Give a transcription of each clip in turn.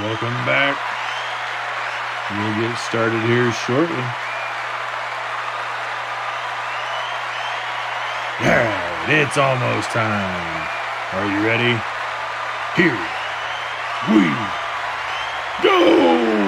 Welcome back. We'll get started here shortly. Alright, it's almost time. Are you ready? Here we go!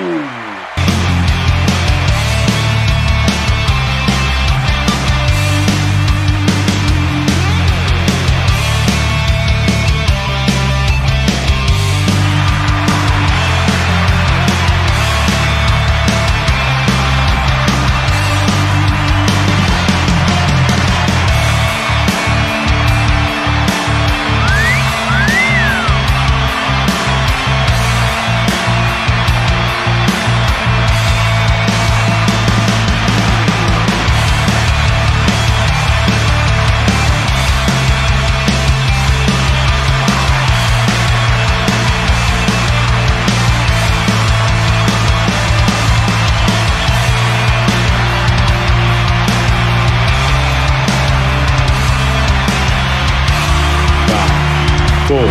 Four,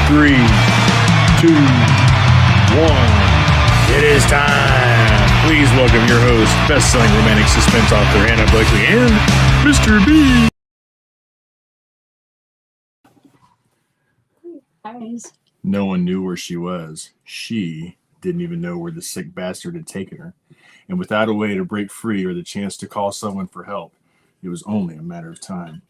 three, two, one. It is time. Please welcome your host, best-selling romantic suspense author Anna Blakely, and Mr. B. Guys. No one knew where she was. She didn't even know where the sick bastard had taken her. And without a way to break free or the chance to call someone for help, it was only a matter of time.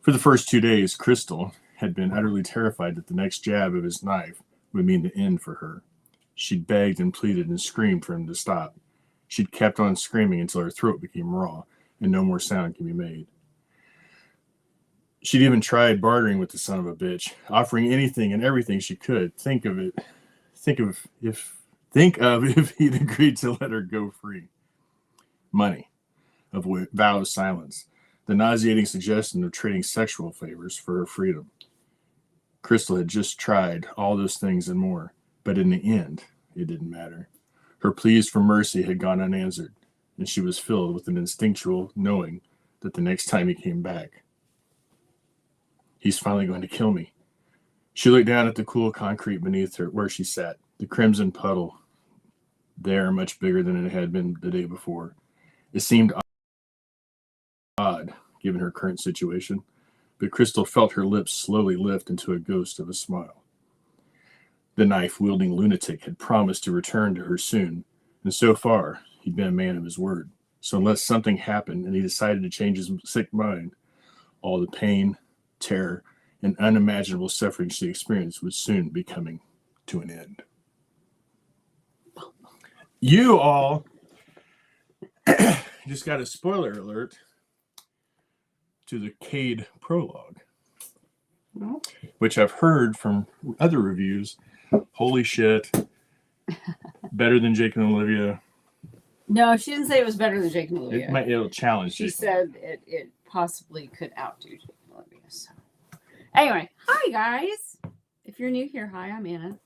For the first 2 days, Crystal had been utterly terrified that the next jab of his knife would mean the end for her. She'd begged and pleaded and screamed for him to stop. She'd kept on screaming until her throat became raw and no more sound could be made. She'd even tried bartering with the son of a bitch, offering anything and everything she could. Think of if he'd agreed to let her go free. Money, of vows silence, the nauseating suggestion of trading sexual favors for her freedom. Crystal had just tried all those things and more, but in the end, it didn't matter. Her pleas for mercy had gone unanswered, and she was filled with an instinctual knowing that the next time he came back, he's finally going to kill me. She looked down at the cool concrete beneath her where she sat, the crimson puddle there much bigger than it had been the day before. It seemed odd, given her current situation, but Crystal felt her lips slowly lift into a ghost of a smile. The knife-wielding lunatic had promised to return to her soon, and so far, he'd been a man of his word. So unless something happened and he decided to change his sick mind, all the pain, terror, and unimaginable suffering she experienced would soon be coming to an end. You all just got a spoiler alert to the Cade prologue, which I've heard from other reviews. Holy shit. Better than Jake and Olivia. No, she didn't say it was better than Jake and Olivia. It'll challenge She Jake. said it possibly could outdo Jake and Olivia. So. Anyway, hi guys. If you're new here, hi, I'm Anna.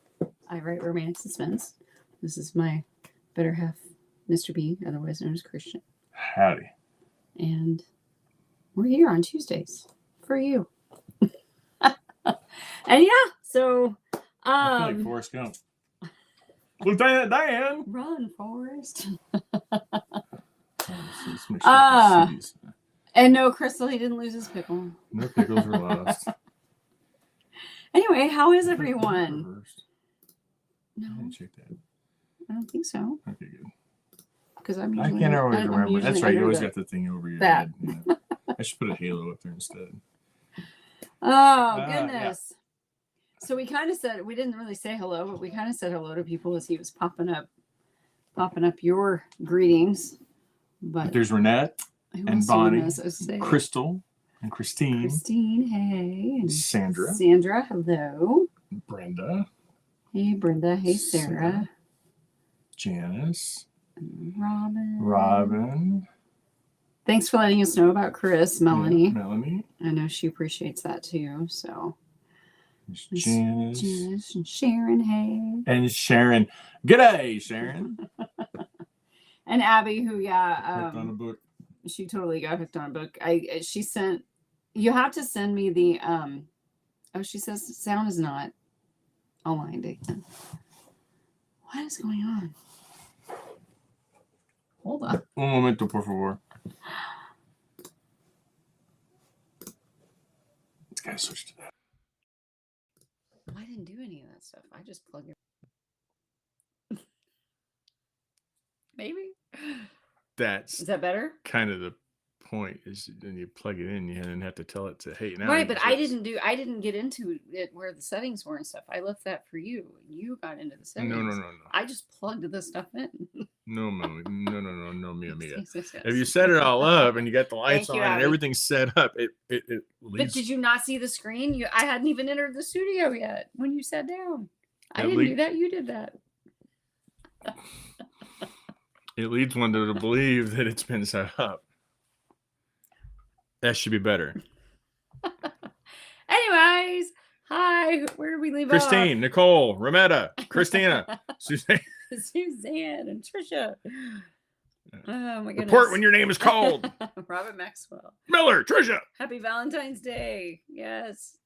I write romantic suspense. This is my better half, Mr. B, otherwise known as Christian. Howdy. And we're here on Tuesdays for you. And yeah, so I feel like Forrest Gump. Lieutenant Dan! Run, Forrest. Oh, And no, Crystal, he didn't lose his pickle. no pickles were lost. Anyway, how is everyone? No, I didn't check that. I don't think so. Okay, good. Because I can't always remember. That's right. You always got the thing over your that. head. Yeah. I should put a halo up there instead. Oh, goodness. Yeah. So we kind of said, we didn't really say hello, but we kind of said hello to people as he was popping up your greetings. But there's Renette and Bonnie, Crystal and Christine. Christine, hey. And Sandra. Sandra, hello. Brenda. Hey, Brenda. Hey, Sarah. Janice. Robin. Thanks for letting us know about Chris, Melanie. Yeah, Melanie. I know she appreciates that too. So. Janice and Sharon, hey. And Sharon. G'day, Sharon. And Abby, who, hooked on a book. She totally got hooked on a book. She sent, you have to send me the, she says sound is not aligned again. What is going on? Hold on. Un momento, por favor. It's gotta switch to that. I didn't do any of that stuff. I just plugged it. Maybe. That's Is that better? kind of the point. Is then you plug it in, you then have to tell it to hey now. Right, but I didn't get into it where the settings were and stuff. I left that for you. You got into the settings. No. I just plugged this stuff in. No, Mia. Yes. If you set it all up and you got the lights Thank on you, and Abby. everything's set up, it But leads. did you not see the screen? I hadn't even entered the studio yet when you sat down. I That didn't leak- do that. You did that. It leads one to believe that it's been set up. That should be better. Anyways, hi. Where did we leave Christine, Nicole, Rometta, Christina, Suzanne. off? Suzanne and Trisha. Oh my goodness. Report when your name is called. Robert Maxwell. Miller, Trisha. Happy Valentine's Day. Yes.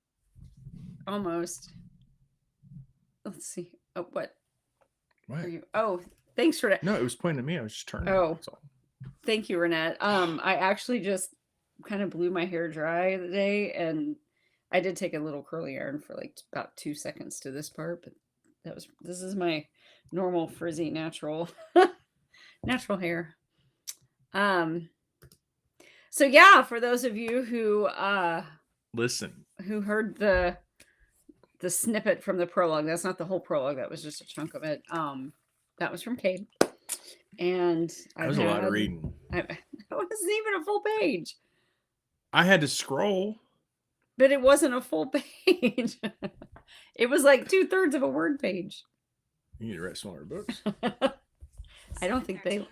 Almost. Let's see. Oh, what? What? Are you? Oh, thanks for that. No, it was pointing at me. I was just turning. Oh. That's all. Thank you, Renette. I actually just kind of blew my hair dry today, and I did take a little curly iron for like about 2 seconds to this part, but this is my normal frizzy natural natural hair. So yeah, for those of you who Listen. who heard the snippet from the prologue, that's not the whole prologue, that was just a chunk of it. That was from Cade. And That was a lot of reading. It wasn't even a full page. I had to scroll. But it wasn't a full page. It was like 2/3 of a word page. You need to write smaller books. I don't think they.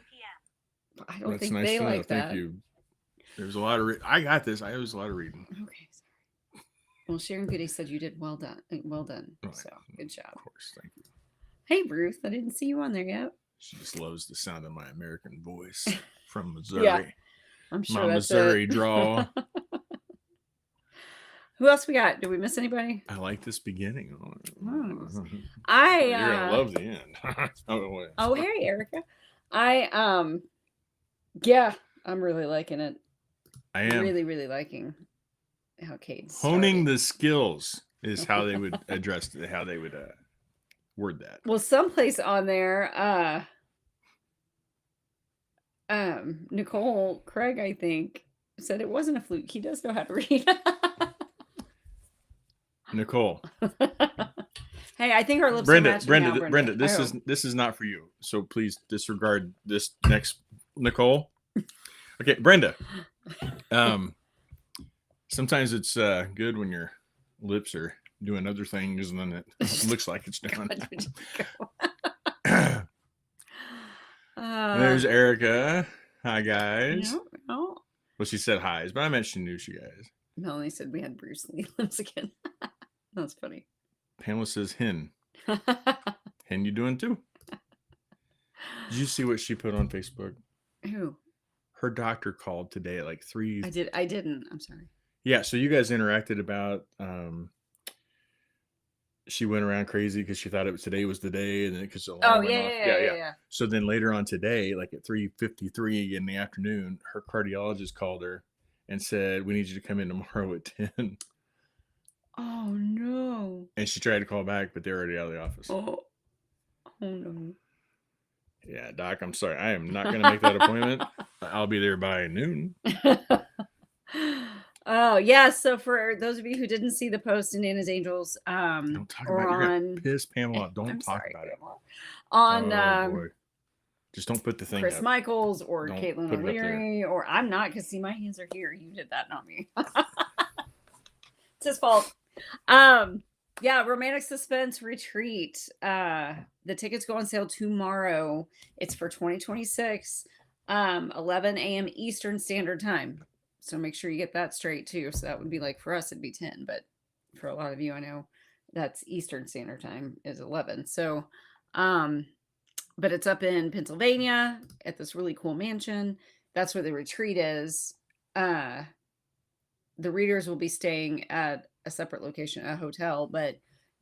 I don't think they to know. like that. Thank you. There's a lot of. I got this. I was a lot of reading. Okay. Sorry. Well, Sharon Goody said you did well done. Well done. Right. So good job. Of course, thank you. Hey, Ruth. I didn't see you on there yet. She just loves the sound of my American voice from Missouri. Yeah, I'm sure my that's Missouri it. draw. Who else we got? Did we miss anybody? I like this beginning. Oh. You're gonna love the end. Oh, hey, Erica. Yeah, I'm really liking it. I am Really, really liking how Cade's honing started. the skills is how they would address it, how they would word that. Well, someplace on there, Nicole Craig, I think, said it wasn't a fluke. He does know how to read. Nicole, hey, I think our lips Brenda, are matching now, Brenda, I hope. this is not for you. So please disregard this next Nicole. Okay, Brenda. Sometimes it's good when your lips are doing other things and then it looks like it's done. There's Erica. Hi, guys. No. Well, she said hi's, but I meant she knew you guys. Melanie said we had Bruce Lee lips again. That's funny. Pamela says hen. Hen, you doing too? Did you see what she put on Facebook? Who? Her doctor called today at like 3. I didn't. I'm sorry. Yeah, so you guys interacted about she went around crazy because she thought today was the day, and then because Yeah. So then later on today, like at 3:53 in the afternoon, her cardiologist called her and said, "We need you to come in tomorrow at 10." Oh no. And she tried to call back, but they're already out of the office. Oh no. Yeah, Doc, I'm sorry. I am not going to make that appointment. I'll be there by noon. Oh, yeah. So for those of you who didn't see the post in Nana's Angels, Don't talk or about it. You're on gonna piss Pamela off. Don't I'm talk sorry, about it. Pamela. On boy. Just don't put the thing Chris up. Michaels or Don't Caitlin put it up O'Leary, or I'm not, because see, my hands are here. You did that, not me. It's his fault. Yeah, Romantic Suspense Retreat. The tickets go on sale tomorrow. It's for 2026, 11 a.m. Eastern Standard Time. So make sure you get that straight too. So that would be like, for us, it'd be 10, but for a lot of you, I know that's Eastern Standard Time is 11. So, but it's up in Pennsylvania at this really cool mansion. That's where the retreat is. The readers will be staying at a separate location, a hotel, but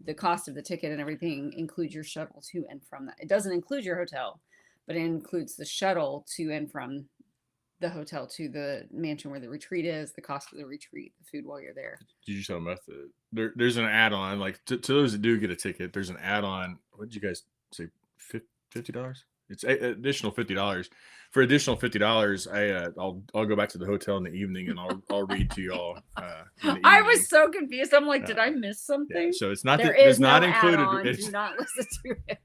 the cost of the ticket and everything includes your shuttle to and from that. It doesn't include your hotel, but it includes the shuttle to and from the hotel to the mansion where the retreat is, the cost of the retreat, the food while you're there. Did you tell them there's an add-on, like to those that do get a ticket, there's an add-on. What did you guys say? $50? It's additional $50. For additional $50, I'll go back to the hotel in the evening and I'll read to y'all. I was so confused. I'm like, did I miss something? Yeah, so it's not there it's is not no included. Add-on. It's, do not listen to him.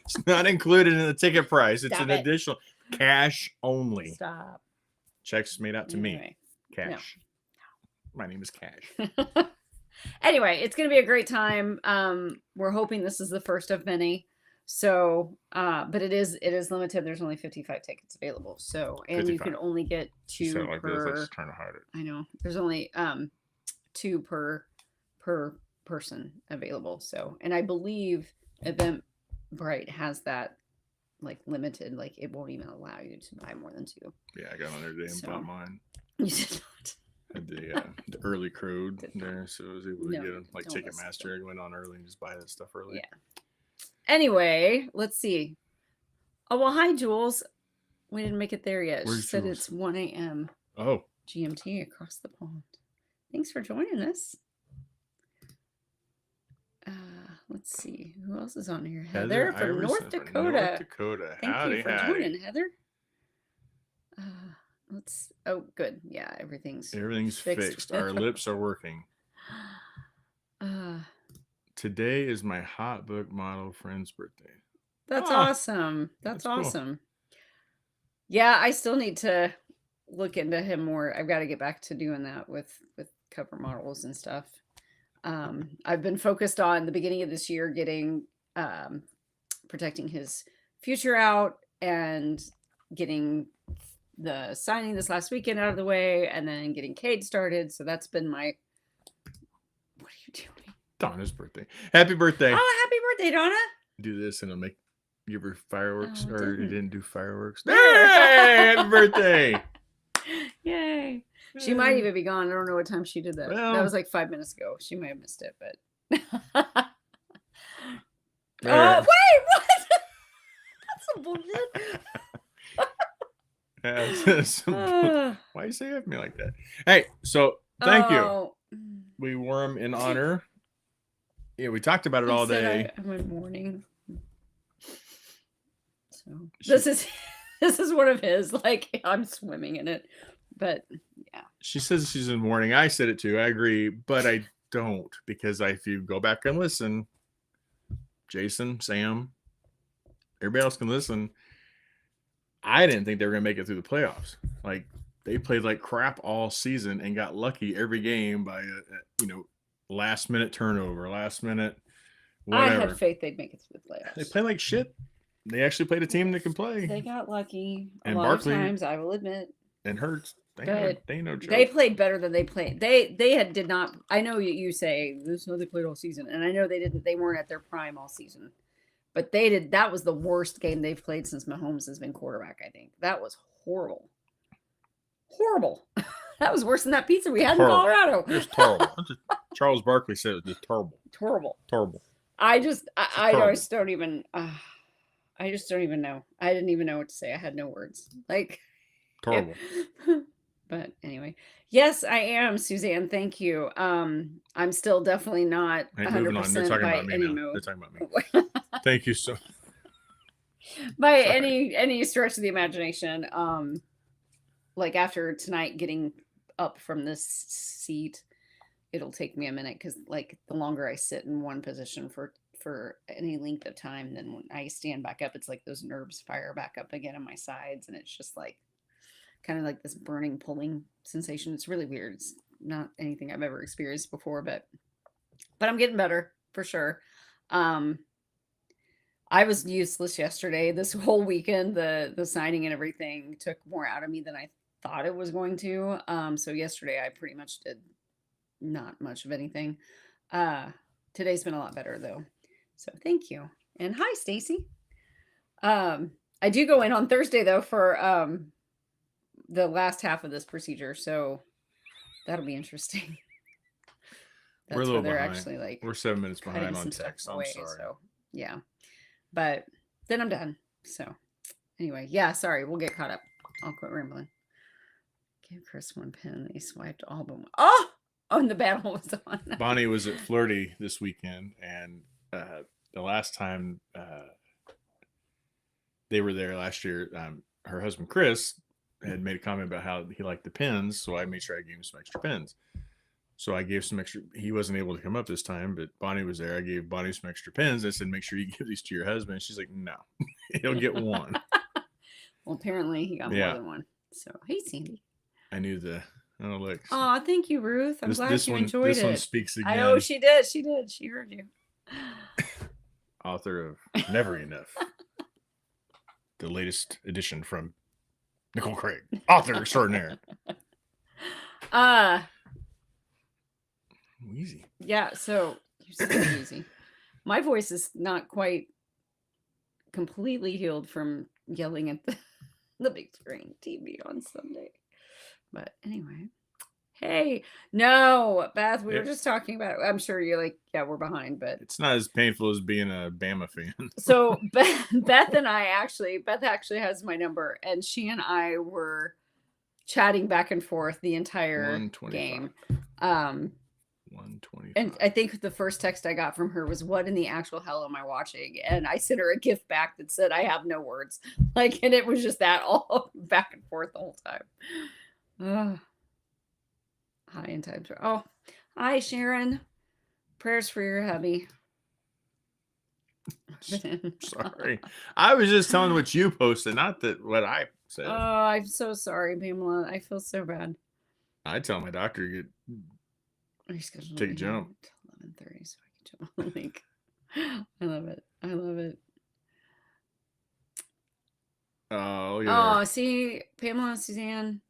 It's not included in the ticket price. It's Stop an additional cash only. Stop. Checks made out to Anyway, me. Cash. No. My name is Cash. Anyway, it's going to be a great time. We're hoping this is the first of many. So, but it is limited. There's only 55 tickets available. So, and 55. You can only get 2 like per. This, I'm just trying to hide it. I know. There's only 2 per person available. So, and I believe Eventbrite has that like limited. Like it won't even allow you to buy more than 2. Yeah, I got on there today and bought mine. You did not. Had the early code there, so I was able to get them like Ticketmaster. I went on early and just buy that stuff early. Yeah. Anyway, let's see. Oh well, hi Jules. We didn't make it there yet. Where's she said Jules? it's 1 a.m. Oh. GMT across the pond. Thanks for joining us. Let's see. Who else is on here? Heather from North Dakota. North Dakota. Thank you for joining, Heather. Oh, good. Yeah, everything's fixed. Our lips are working. Today is my hot book model friend's birthday. That's awesome. That's awesome. Cool. Yeah, I still need to look into him more. I've got to get back to doing that with cover models and stuff. I've been focused on the beginning of this year getting protecting his future out and getting the signing this last weekend out of the way, and then getting Cade started. So that's been my. What are you doing? Donna's birthday. Happy birthday! Oh, happy birthday, Donna! Do this and it'll give her fireworks, or you didn't do fireworks. Hey, happy birthday! Yay! She might even be gone. I don't know what time she did that. Well, that was like 5 minutes ago. She might have missed it, but. Wait, what? That's some bullshit. Why you say it to me like that? Hey, so thank you. We wore them in honor. Yeah, we talked about it all day. I'm in mourning. So this is one of his. Like I'm swimming in it, but yeah. She says she's in mourning. I said it too. I agree, but I don't, because if you go back and listen, Jason, Sam, everybody else can listen. I didn't think they were going to make it through the playoffs. Like they played like crap all season and got lucky every game by last minute turnover, last minute whatever. I had faith they'd make it through the playoffs. They play like shit. They actually played a team that can play. They got lucky and a lot Barkley, of times, I will admit. And Hurts. They no joke. They played better than they played. They did not. I know you say this is how they played all season, and I know they didn't. They weren't at their prime all season. But they did. That was the worst game they've played since Mahomes has been quarterback, I think. That was horrible. Horrible. That was worse than that pizza we had in Colorado. It was terrible. Charles Barkley said it was just terrible. Terrible. I just don't even know. I didn't even know what to say. I had no words. Like terrible. But anyway, yes, I am, Suzanne. Thank you. I'm still definitely not 100% They're talking by about me any now. move. They're talking about me. Thank you so. By any stretch of the imagination. Like after tonight, getting up from this seat, it'll take me a minute because like the longer I sit in one position for any length of time, then when I stand back up, it's like those nerves fire back up again on my sides, and it's just like kind of like this burning, pulling sensation. It's really weird. It's not anything I've ever experienced before, but I'm getting better for sure. I was useless yesterday. This whole weekend, the signing and everything took more out of me than I thought it was going to. So yesterday I pretty much did not much of anything. Today's been a lot better though. So thank you. And hi, Stacy. I do go in on Thursday though for the last half of this procedure, so that'll be interesting. We're a That's why little they're behind. actually like We're 7 minutes cutting behind on some stuff text. I'm away. sorry. So yeah, but then I'm done. So anyway, yeah, sorry. We'll get caught up. I'll quit rambling. Give Chris one pin. He swiped all but one. Oh, and the battle was on. Bonnie was at Flirty this weekend, and the last time they were there last year, her husband Chris had made a comment about how he liked the pins, so I made sure I gave him some extra pins. So I gave some extra. He wasn't able to come up this time, but Bonnie was there. I gave Bonnie some extra pins. I said, "Make sure you give these to your husband." She's like, "No, he'll get one." Well, apparently he got more than one. So hey, Sandy. I knew the. Oh look. Oh, thank you, Ruth. I'm glad you enjoyed it. This one speaks again. I know she did. She did. She heard you. Author of Never Enough. The latest edition from Nicole Craig, author extraordinaire. Easy. Yeah, so you're so easy. My voice is not quite completely healed from yelling at the big screen TV on Sunday. But anyway. Hey, no, Beth, we were just talking about, I'm sure you're like, yeah, we're behind, but it's not as painful as being a Bama fan. So Beth actually has my number, and she and I were chatting back and forth the entire game. 125. And I think the first text I got from her was, "What in the actual hell am I watching?" And I sent her a gift back that said, "I have no words." Like, and it was just that all back and forth the whole time. Hi in times. Oh, hi Sharon. Prayers for your hubby. Sorry, I was just telling what you posted, not that what I said. Oh, I'm so sorry, Pamela. I feel so bad. I tell my doctor to take a jump. 11:30, so I can jump on the link. I love it. I love it. Oh yeah. Oh, see, Pamela and Suzanne.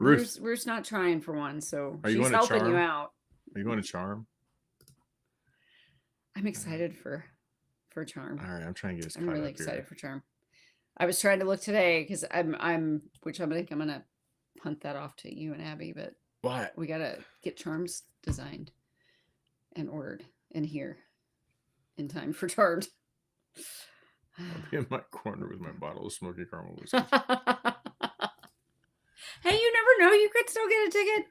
Ruth's not trying for one, so she's helping you out. Are you going to Charm? I'm excited for Charm. All right, I'm trying to get us. I'm really excited for Charm. I was trying to look today because I'm gonna punt that off to you and Abby, but what? We gotta get Charms designed and ordered in here in time for Charmed. I'll be in my corner with my bottle of smoky caramel whiskey. Hey, you never know. You could still get a ticket.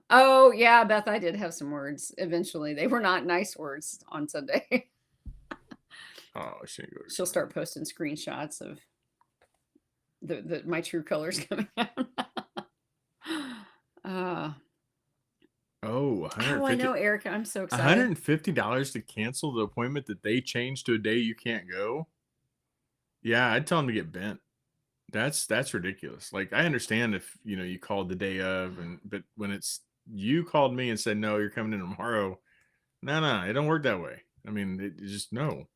Oh, yeah, Beth, I did have some words eventually. They were not nice words on Sunday. Oh, she'll start posting screenshots of the my true colors coming out. I know, Erica. I'm so excited. $150 to cancel the appointment that they changed to a day you can't go. Yeah, I'd tell them to get bent. That's ridiculous. Like, I understand if you called the day of, but when it's you called me and said no, you're coming in tomorrow. No, it don't work that way. I mean, it just no.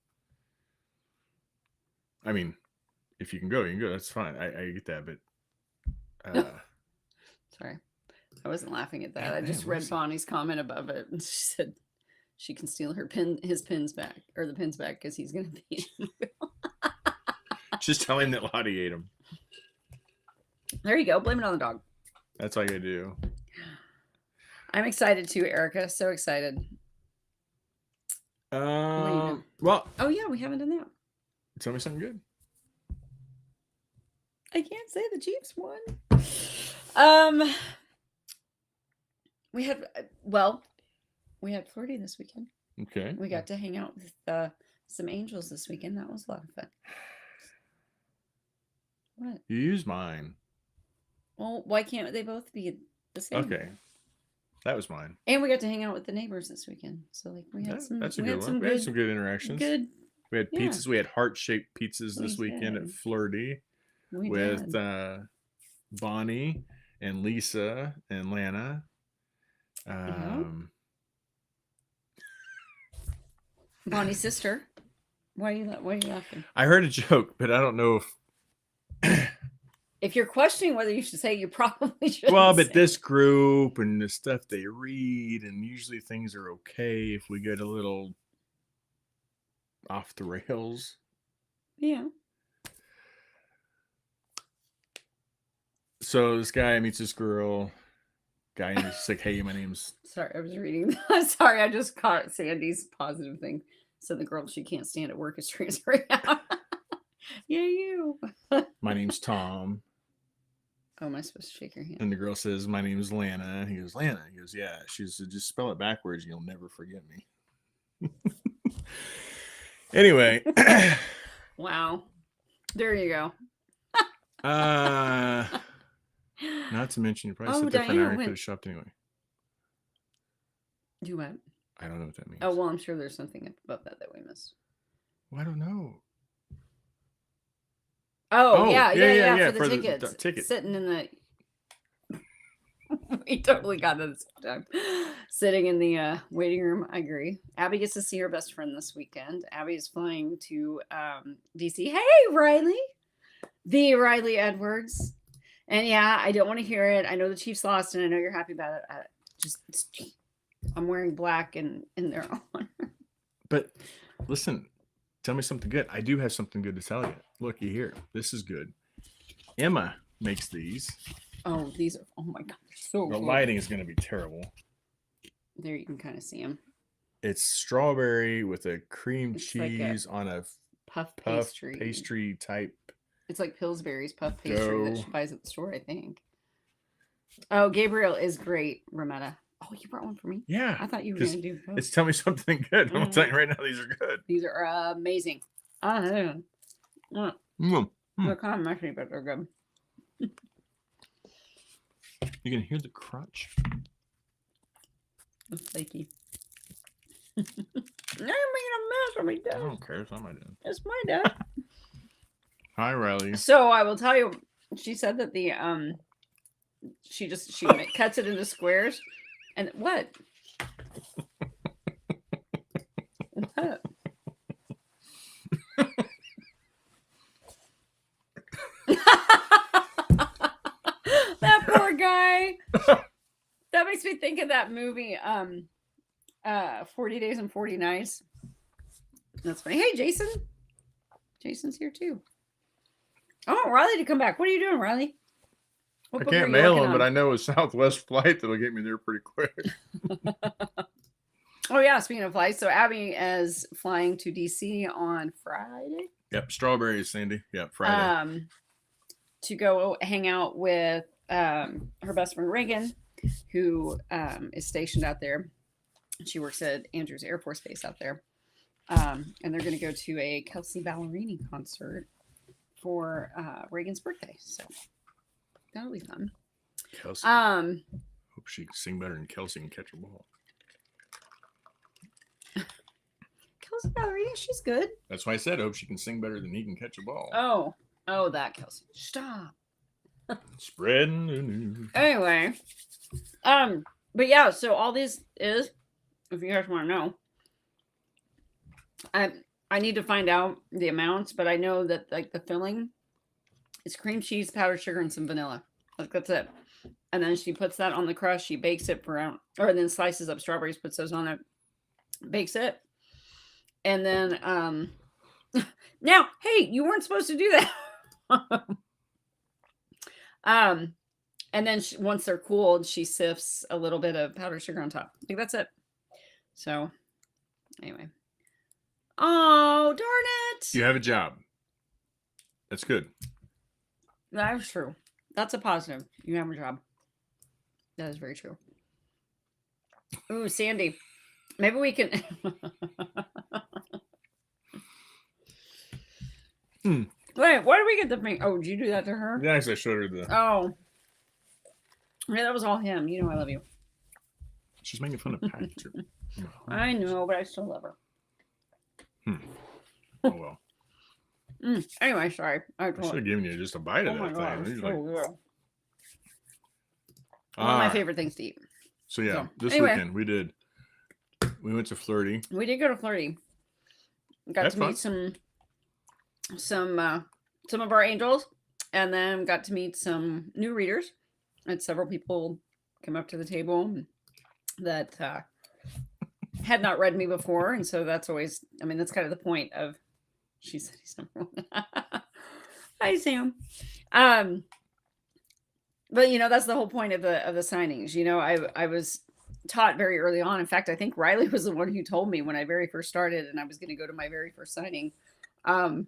I mean, if you can go, you can go. That's fine. I get that, but sorry, I wasn't laughing at that. I just read Bonnie's comment above it, and she said she can steal his pins back, or the pins back, because he's going to be. Just tell him that Lottie ate him. There you go. Blame it on the dog. That's all you gotta do. I'm excited too, Erica. So excited. Well. Oh yeah, we haven't done that. Tell me something good. I can't say the Chiefs won. We had Flirty this weekend. Okay. We got to hang out with some angels this weekend. That was a lot of fun. What? You use mine. Well, why can't they both be the same? Okay. That was mine. And we got to hang out with the neighbors this weekend. So like we had that's a good one. We had some good interactions. We had pizzas. We had heart-shaped pizzas this weekend at Flirty with Bonnie and Lisa and Lana. Bonnie's sister. Why are you laughing? I heard a joke, but I don't know if if you're questioning whether you should say, you probably should. Well, but this group and the stuff they read, and usually things are okay if we get a little off the rails. Yeah. So this guy meets this girl. guy, and he's like, "Hey, my name's." Sorry, I was reading. Sorry, I just caught Sandy's positive thing. So the girl she can't stand at work is transferring out. Yeah, you. My name's Tom. Oh, am I supposed to shake your hand? And the girl says, "My name is Lana." He goes, "Lana." He goes, "Yeah." She says, "Just spell it backwards, and you'll never forget me." Anyway. Wow. There you go. Not to mention, you probably sit there for an hour and could have shopped anyway. Do what? I don't know what that means. Oh, well, I'm sure there's something above that we missed. Well, I don't know. Oh, yeah, for the tickets. Ticket. Sitting in the... We totally got it this time. Sitting in the waiting room. I agree. Abby gets to see her best friend this weekend. Abby is flying to DC. Hey, Riley. The Riley Edwards. And yeah, I don't want to hear it. I know the Chiefs lost, and I know you're happy about it. I'm wearing black in their honor. But listen, tell me something good. I do have something good to tell you. Looky here. This is good. Emma makes these. Oh, these are, oh my God, they're so The good. lighting is going to be terrible. There you can kind of see them. It's strawberry with a cream cheese like on a puff pastry type. It's like Pillsbury's puff pastry that she buys at the store, I think. Oh, Gabriel is great, Rometta. Oh, you brought one for me? Yeah. I thought you were going to do both. It's tell me something good. Mm-hmm. I'm telling you right now, these are good. These are amazing. They're kind of mushy, but they're good. You can hear the crunch. It's flaky. Now you're making a mess of me, Dad. I don't care. It's not my dad. It's my dad. Hi, Riley. So I will tell you, she said that the she cuts it into squares, and what? What? That poor guy. That makes me think of that movie, 40 Days and 40 Nights. That's funny. Hey, Jason. Jason's here too. Oh, Riley to come back. What are you doing, Riley? I can't mail him, but I know a Southwest flight that'll get me there pretty quick. Oh, yeah. Speaking of flights, so Abby is flying to DC on Friday. Yep. Strawberries, Sandy. Yep. Friday. To go hang out with her best friend, Reagan, who is stationed out there. She works at Andrews Air Force Base out there. And they're going to go to a Kelsey Ballerini concert for Reagan's birthday. So that'll be fun. Kelsey. Hope she can sing better than Kelsey and catch a ball. Kelsey Ballerini, she's good. That's why I said hope she can sing better than he can catch a ball. Oh, that Kelsey. Stop. Spreading the news. Anyway. But yeah, so all this is, if you guys want to know, I need to find out the amounts, but I know that like the filling is cream cheese, powdered sugar, and some vanilla. Like that's it. And then she puts that on the crust. She bakes it or then slices up strawberries, puts those on it, bakes it, and then now, hey, you weren't supposed to do that. And then once they're cooled, she sifts a little bit of powdered sugar on top. I think that's it. So, anyway. Oh, darn it. You have a job. That's good. That is true. That's a positive. You have a job. That is very true. Ooh, Sandy. Maybe we can... Wait, why did we get the thing? Oh, did you do that to her? Yeah, I showed her the... Oh. Yeah, that was all him. You know I love you. She's making fun of Pat, too. I know, but I still love her. Oh, well. Anyway, sorry. I should have given you just a bite of that thing. So good. One of my favorite things to eat. So, yeah, this weekend we went to Flirty. We did go to Flirty. Got to meet some of our angels, and then got to meet some new readers. And several people come up to the table that had not read me before, and so that's always, I mean, that's kind of the point of. She said he's number one. Hi, Sam. But that's the whole point of the signings. I was taught very early on. In fact, I think Riley was the one who told me when I very first started and I was going to go to my very first signing. Um,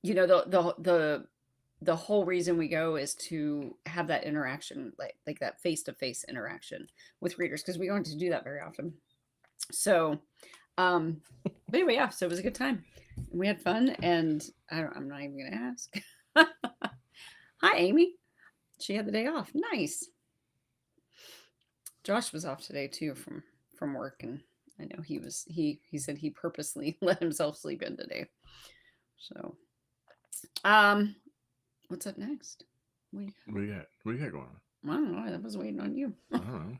the whole reason we go is to have that interaction, like that face-to-face interaction with readers, because we don't do that very often. So, but anyway, yeah, so it was a good time. We had fun, and I'm not even gonna ask. Hi, Amy. She had the day off. Nice. Josh was off today too from work, and I know he said he purposely let himself sleep in today. So, what's up next? What do you got going on? I don't know. I was waiting on you. I don't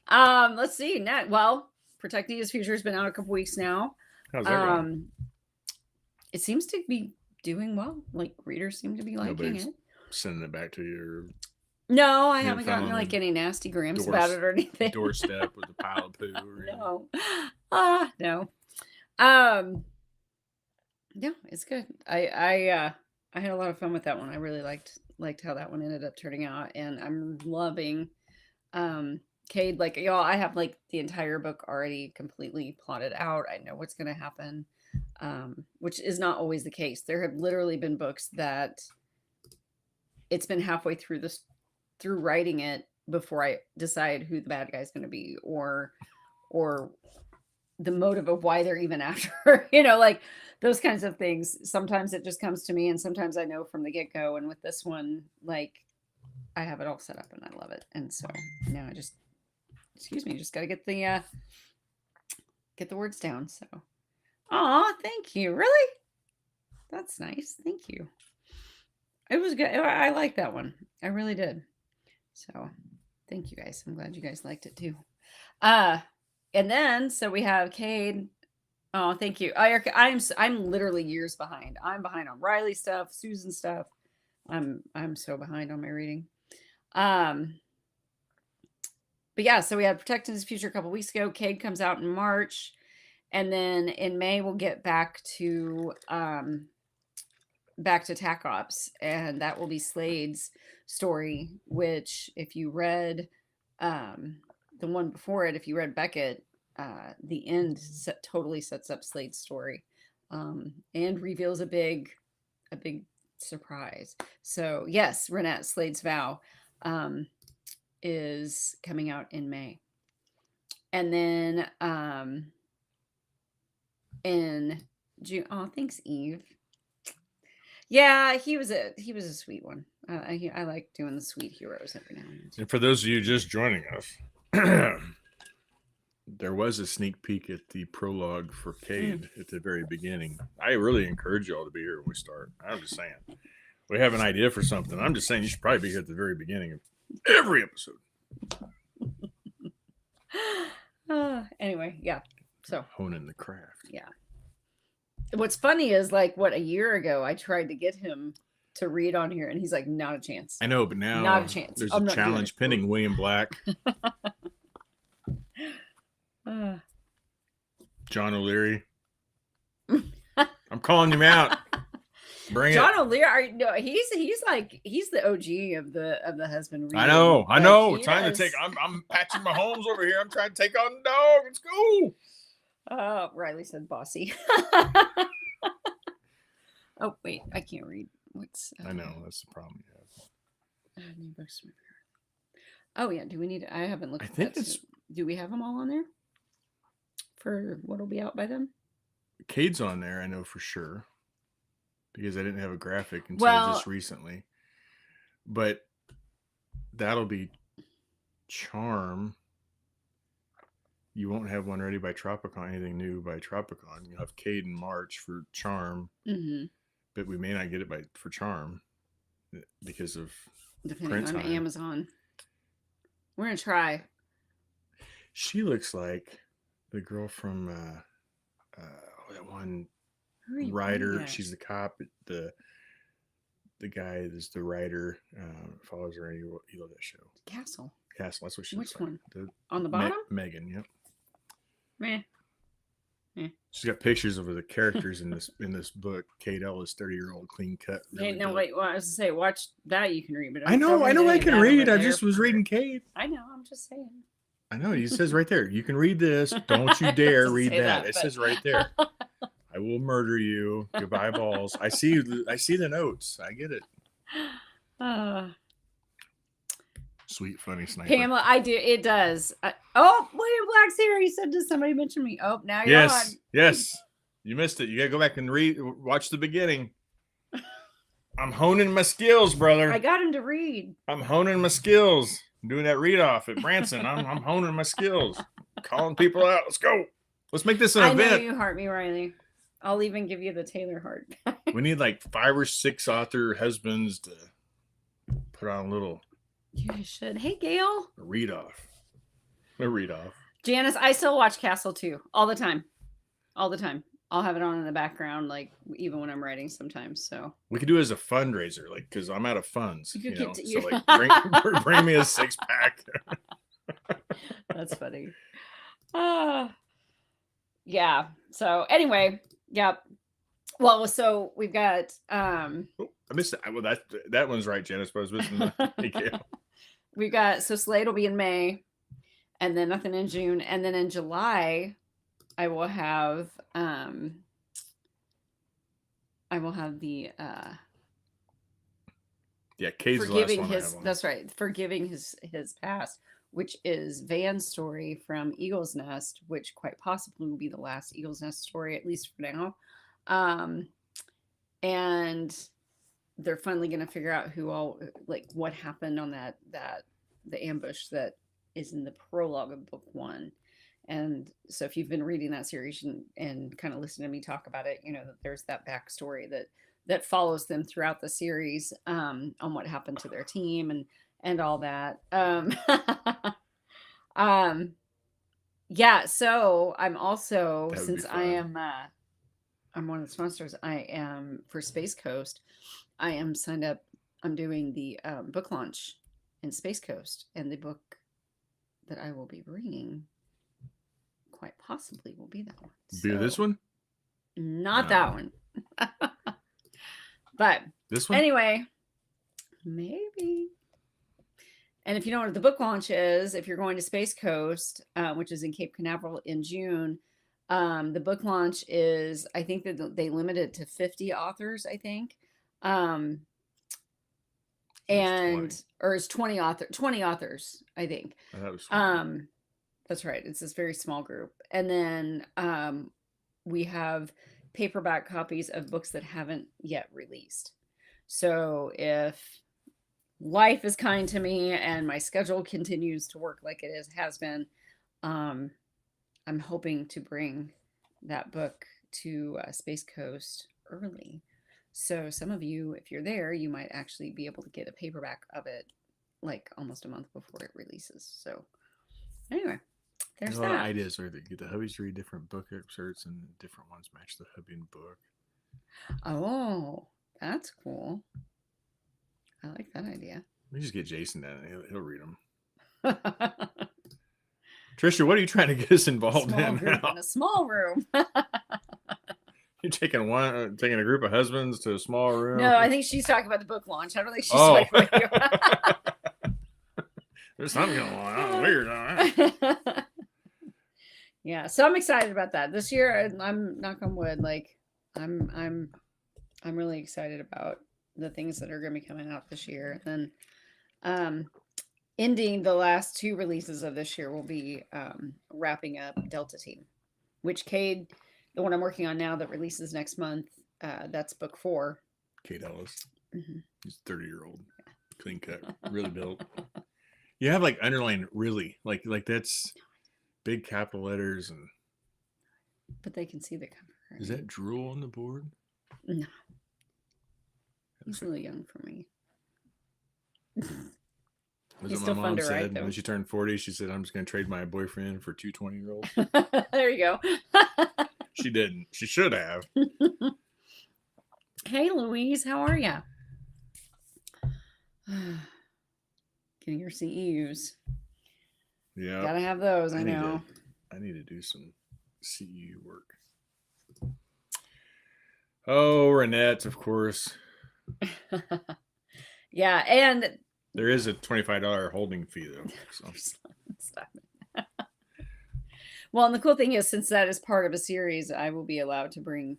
know. Let's see. Well, Protecting His Future has been out a couple weeks now. How's that going? It seems to be doing well. Like readers seem to be liking Nobody's it. sending it back to you. No, I You haven't haven't gotten found like any nasty grams doors- about it or anything. Doorstep with a pile of poo. Or No. No. No, it's good. I had a lot of fun with that one. I really liked how that one ended up turning out, and I'm loving Cade. Like y'all, I have like the entire book already completely plotted out. I know what's going to happen, which is not always the case. There have literally been books that it's been halfway through writing it before I decide who the bad guy's going to be, or the motive of why they're even after, like those kinds of things. Sometimes it just comes to me, and sometimes I know from the get-go. And with this one, like I have it all set up and I love it. And so now I just got to get the words down. So, thank you. Really? That's nice. Thank you. It was good. I like that one. I really did. So thank you guys. I'm glad you guys liked it too. And then, so we have Cade. Oh, thank you. I'm literally years behind. I'm behind on Riley stuff, Susan stuff. I'm so behind on my reading. But yeah, so we had Protecting His Future a couple weeks ago. Cade comes out in March, and then in May we'll get back to Tac Ops, and that will be Slade's story. Which, if you read the one before it, if you read Beckett, the end totally sets up Slade's story, and reveals a big surprise. So yes, Renette, Slade's Vow is coming out in May, and then in June. Oh, thanks, Eve. Yeah, he was a sweet one. I like doing the sweet heroes every now and then. And for those of you just joining us, there was a sneak peek at the prologue for Cade at the very beginning. I really encourage you all to be here when we start. I'm just saying. We have an idea for something. I'm just saying you should probably be here at the very beginning of every episode. Anyway, yeah. So honing the craft. Yeah. What's funny is like a year ago I tried to get him to read on here, and he's like, not a chance. I know, but now not a chance. There's a challenge pending William Black. John O'Leary. I'm calling him out. Bring John it. O'Leary. No, he's the OG of the husband reading. I know. Like, Time to take. I'm patching my homes over here. I'm trying to take on the dog. Let's go. Riley said bossy. Oh wait, I can't read. What's I know that's the problem you have. New books. Oh yeah, do we need? I haven't looked. I think it's. Do we have them all on there? For what'll be out by then? Cade's on there, I know for sure, because I didn't have a graphic until just recently. But that'll be Charm. You won't have one ready by Tropicon, anything new by Tropicon. You'll have Cade in March for Charm, but we may not get it for Charm because of depending on Amazon. We're gonna try. She looks like the girl from that one writer. She's the cop. The guy is the writer. Follows her. You love that show. Castle. That's what she. Which looks like. one? On the bottom. Megan. Yep. Meh. She's got pictures of the characters in this book. Kate Ellis, 30-year-old, clean cut. Hey, Really no, dope. wait. Well, I was to say, watch that. You can read, but I know I can read. I just was reading Kate. I know. I'm just saying. I know. It says right there. You can read this. Don't you dare Doesn't read say that. that, It but- says right there. I will murder you. Goodbye, balls. I see the notes. I get it. Sweet, funny sniper. Pamela, I do. It does. Oh, William Black's here. He said, "Does somebody mention me?" Oh, now you're on. Yes. You missed it. You gotta go back and watch the beginning. I'm honing my skills, brother. I got him to read. I'm honing my skills. I'm doing that read off at Branson. I'm honing my skills. Calling people out. Let's go. Let's make this an I event. know you heart me, Riley. I'll even give you the Taylor heart. We need like 5 or 6 author husbands to put on a little You should. Hey, Gail. read off. A read off. Janice, I still watch Castle too, all the time. All the time. I'll have it on in the background, like even when I'm writing sometimes. So We could do it as a fundraiser, like because I'm out of funds. You could You know, get so to- like bring me a 6-pack. that's funny. Yeah. So anyway, yep. Well, so we've got I missed it. Well, that one's right, Janice. But I was missing the Gail. we've got so Slade will be in May, and then nothing in June, and then in July, I will have the Yeah, Kate's the last forgiving one I his have on. that's right, forgiving his past, which is Van's story from Eagle's Nest, which quite possibly will be the last Eagle's Nest story, at least for now. And they're finally going to figure out who all, like, what happened on the ambush that is in the prologue of book 1. And so if you've been reading that series and kind of listening to me talk about it, you know that there's that backstory that follows them throughout the series on what happened to their team and all that. Yeah, so I'm also, That would since be I fun. am I'm one of the sponsors, I am for Space Coast, I am signed up. I'm doing the book launch in Space Coast, and the book that I will be bringing quite possibly will be that one. Be this So, one? Not No. that one. But This one? anyway, maybe. And if you know what the book launch is, if you're going to Space Coast, which is in Cape Canaveral in June, the book launch is, I think that they limit it to 50 authors, I think. Or it's 20 authors, I think. Oh, that was fun. That's right. It's this very small group. And then we have paperback copies of books that haven't yet released. So if life is kind to me and my schedule continues to work like it has been, I'm hoping to bring that book to Space Coast early. So some of you, if you're there, you might actually be able to get a paperback of it like almost a month before it releases. So anyway, there's a lot of that. ideas where they get the hubbies to read different book excerpts and different ones match the hubby and book. Oh, that's cool. I like that idea. We just get Jason down and he'll read them. Trisha, what are you trying to get us involved Small in group now? in a small room. You're taking a group of husbands to a small room. No, I think she's talking about the book launch. I don't think she's Oh. talking about you. There's something going on. Weird. Yeah, so I'm excited about that this year. I'm knock on wood. Like I'm really excited about the things that are going to be coming out this year. And then ending the last 2 releases of this year will be wrapping up Delta Team, which Cade, the one I'm working on now that releases next month, that's book 4. Kate Ellis. Mhm. He's 30-year-old. Clean cut. Really built. You have like underlined really. Like that's big capital letters. And But they can see the cover. is that drool on the board? No. He's Looks a little young for me. That's He's what still my fun mom to write, said though. when she turned 40. She said, I'm just going to trade my boyfriend for 2 20-year-olds. There you go. She didn't. She should have. Hey, Louise, how are you? Getting your CEUs. Yeah. Gotta have those, I I need know. I need to do some CEU work. Oh, Renette, of course. Yeah, and there is a $25 holding fee though. So. Stop it. Well, and the cool thing is, since that is part of a series, I will be allowed to bring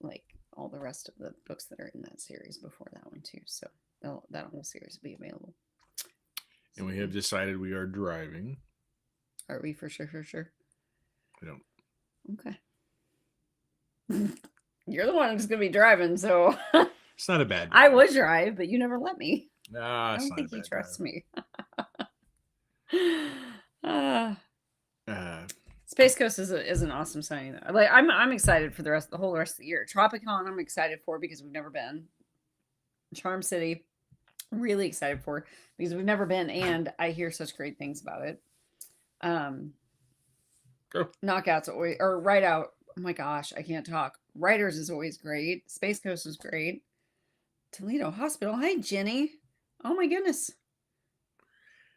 like all the rest of the books that are in that series before that one too. So that whole series will be available. And we have decided we are driving. Are we for sure? For sure. We don't. Okay. You're the one who's going to be driving, so. It's not a bad drive. I would drive, but you never let me. Nah, I don't think you trust drive. me. Space Coast is an awesome signing. Like I'm excited for the whole rest of the year. Tropicon, I'm excited for because we've never been. Charm City, really excited for because we've never been, and I hear such great things about it. Knockouts always, or Ride Out. Oh my gosh, I can't talk. Writers is always great. Space Coast is great. Toledo Hospital. Hi, Jenny. Oh my goodness.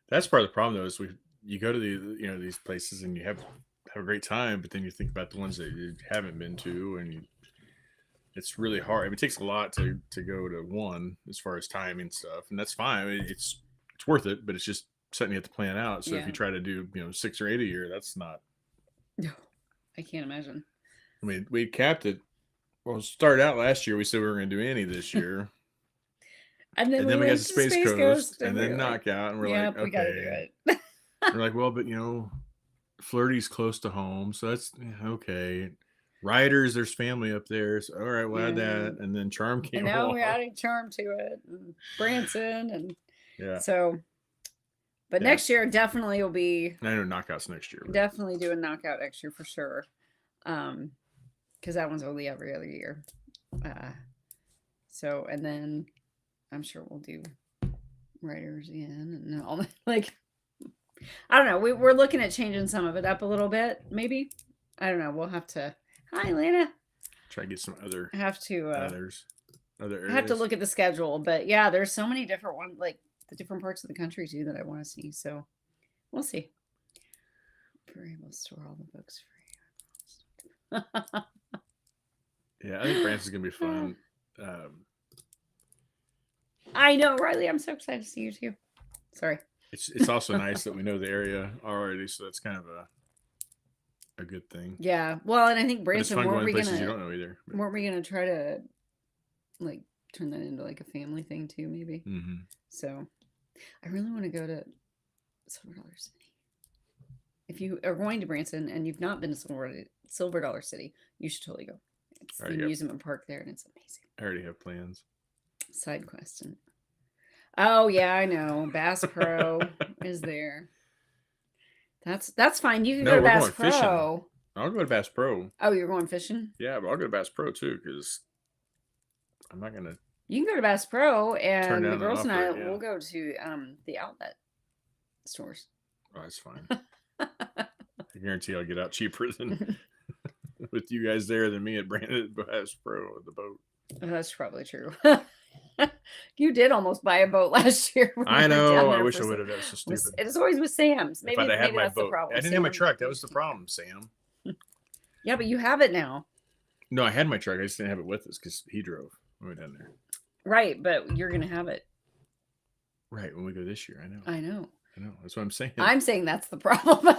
That's part of the problem, though, is you go to these places and you have a great time, but then you think about the ones that you haven't been to, and it's really hard. I mean, it takes a lot to go to one as far as time and stuff, and that's fine. I mean, it's worth it, but it's just something you have to plan out. So if you try to do 6 or 8 a year, that's not. No, I can't imagine. I mean, we capped it. Well, started out last year. We said we were going to do any this year. And then we got the Space Coast and then Knockout, and we're like, okay, we gotta do it. We're like, well, but Flirty's close to home, so that's okay. Riders, there's family up there, so all right, we'll add that, and then Charm came. And now we're adding Charm to it, and Branson, and so. But next year definitely will be. I know Knockouts next year. Definitely do a Knockout next year for sure, because that one's only every other year. So and then. I'm sure we'll do Writers again and all that. Like, I don't know. We're looking at changing some of it up a little bit, maybe. I don't know. We'll have to. Hi, Lena. Try to get some other. Have to. Other areas. I have to look at the schedule, but yeah, there's so many different ones, like the different parts of the country too, that I want to see. So we'll see. We're able to store all the books for you. Yeah, I think Branson's gonna be fun. I know, Riley. I'm so excited to see you too. Sorry. It's also nice that we know the area already, so that's kind of a good thing. Yeah. Well, and I think Branson, weren't we gonna? You don't know either. Weren't we gonna try to like turn that into like a family thing too? Maybe. Mm-hmm. So, I really want to go to Silver Dollar City. If you are going to Branson and you've not been to Silver Dollar City, you should totally go. It's the amusement park there, and it's amazing. I already have plans. Side quest. Oh yeah, I know. Bass Pro is there. That's fine. You can go to Bass Pro. Fishing. I'll go to Bass Pro. Oh, you're going fishing? Yeah, but I'll go to Bass Pro too because I'm not gonna. You can go to Bass Pro, and the girls and I will go to the outlet stores. Oh, that's fine. I guarantee I'll get out cheaper than with you guys there than me at Bass Pro with the boat. That's probably true. You did almost buy a boat last year. I know. I wish I would have. That's so stupid. It is always with Sam's. Maybe that's the problem. I didn't have my truck. That was the problem, Sam. Yeah, but you have it now. No, I had my truck. I just didn't have it with us because he drove when we went down there. Right, but you're going to have it. Right, when we go this year. I know. I know. That's what I'm saying. I'm saying that's the problem.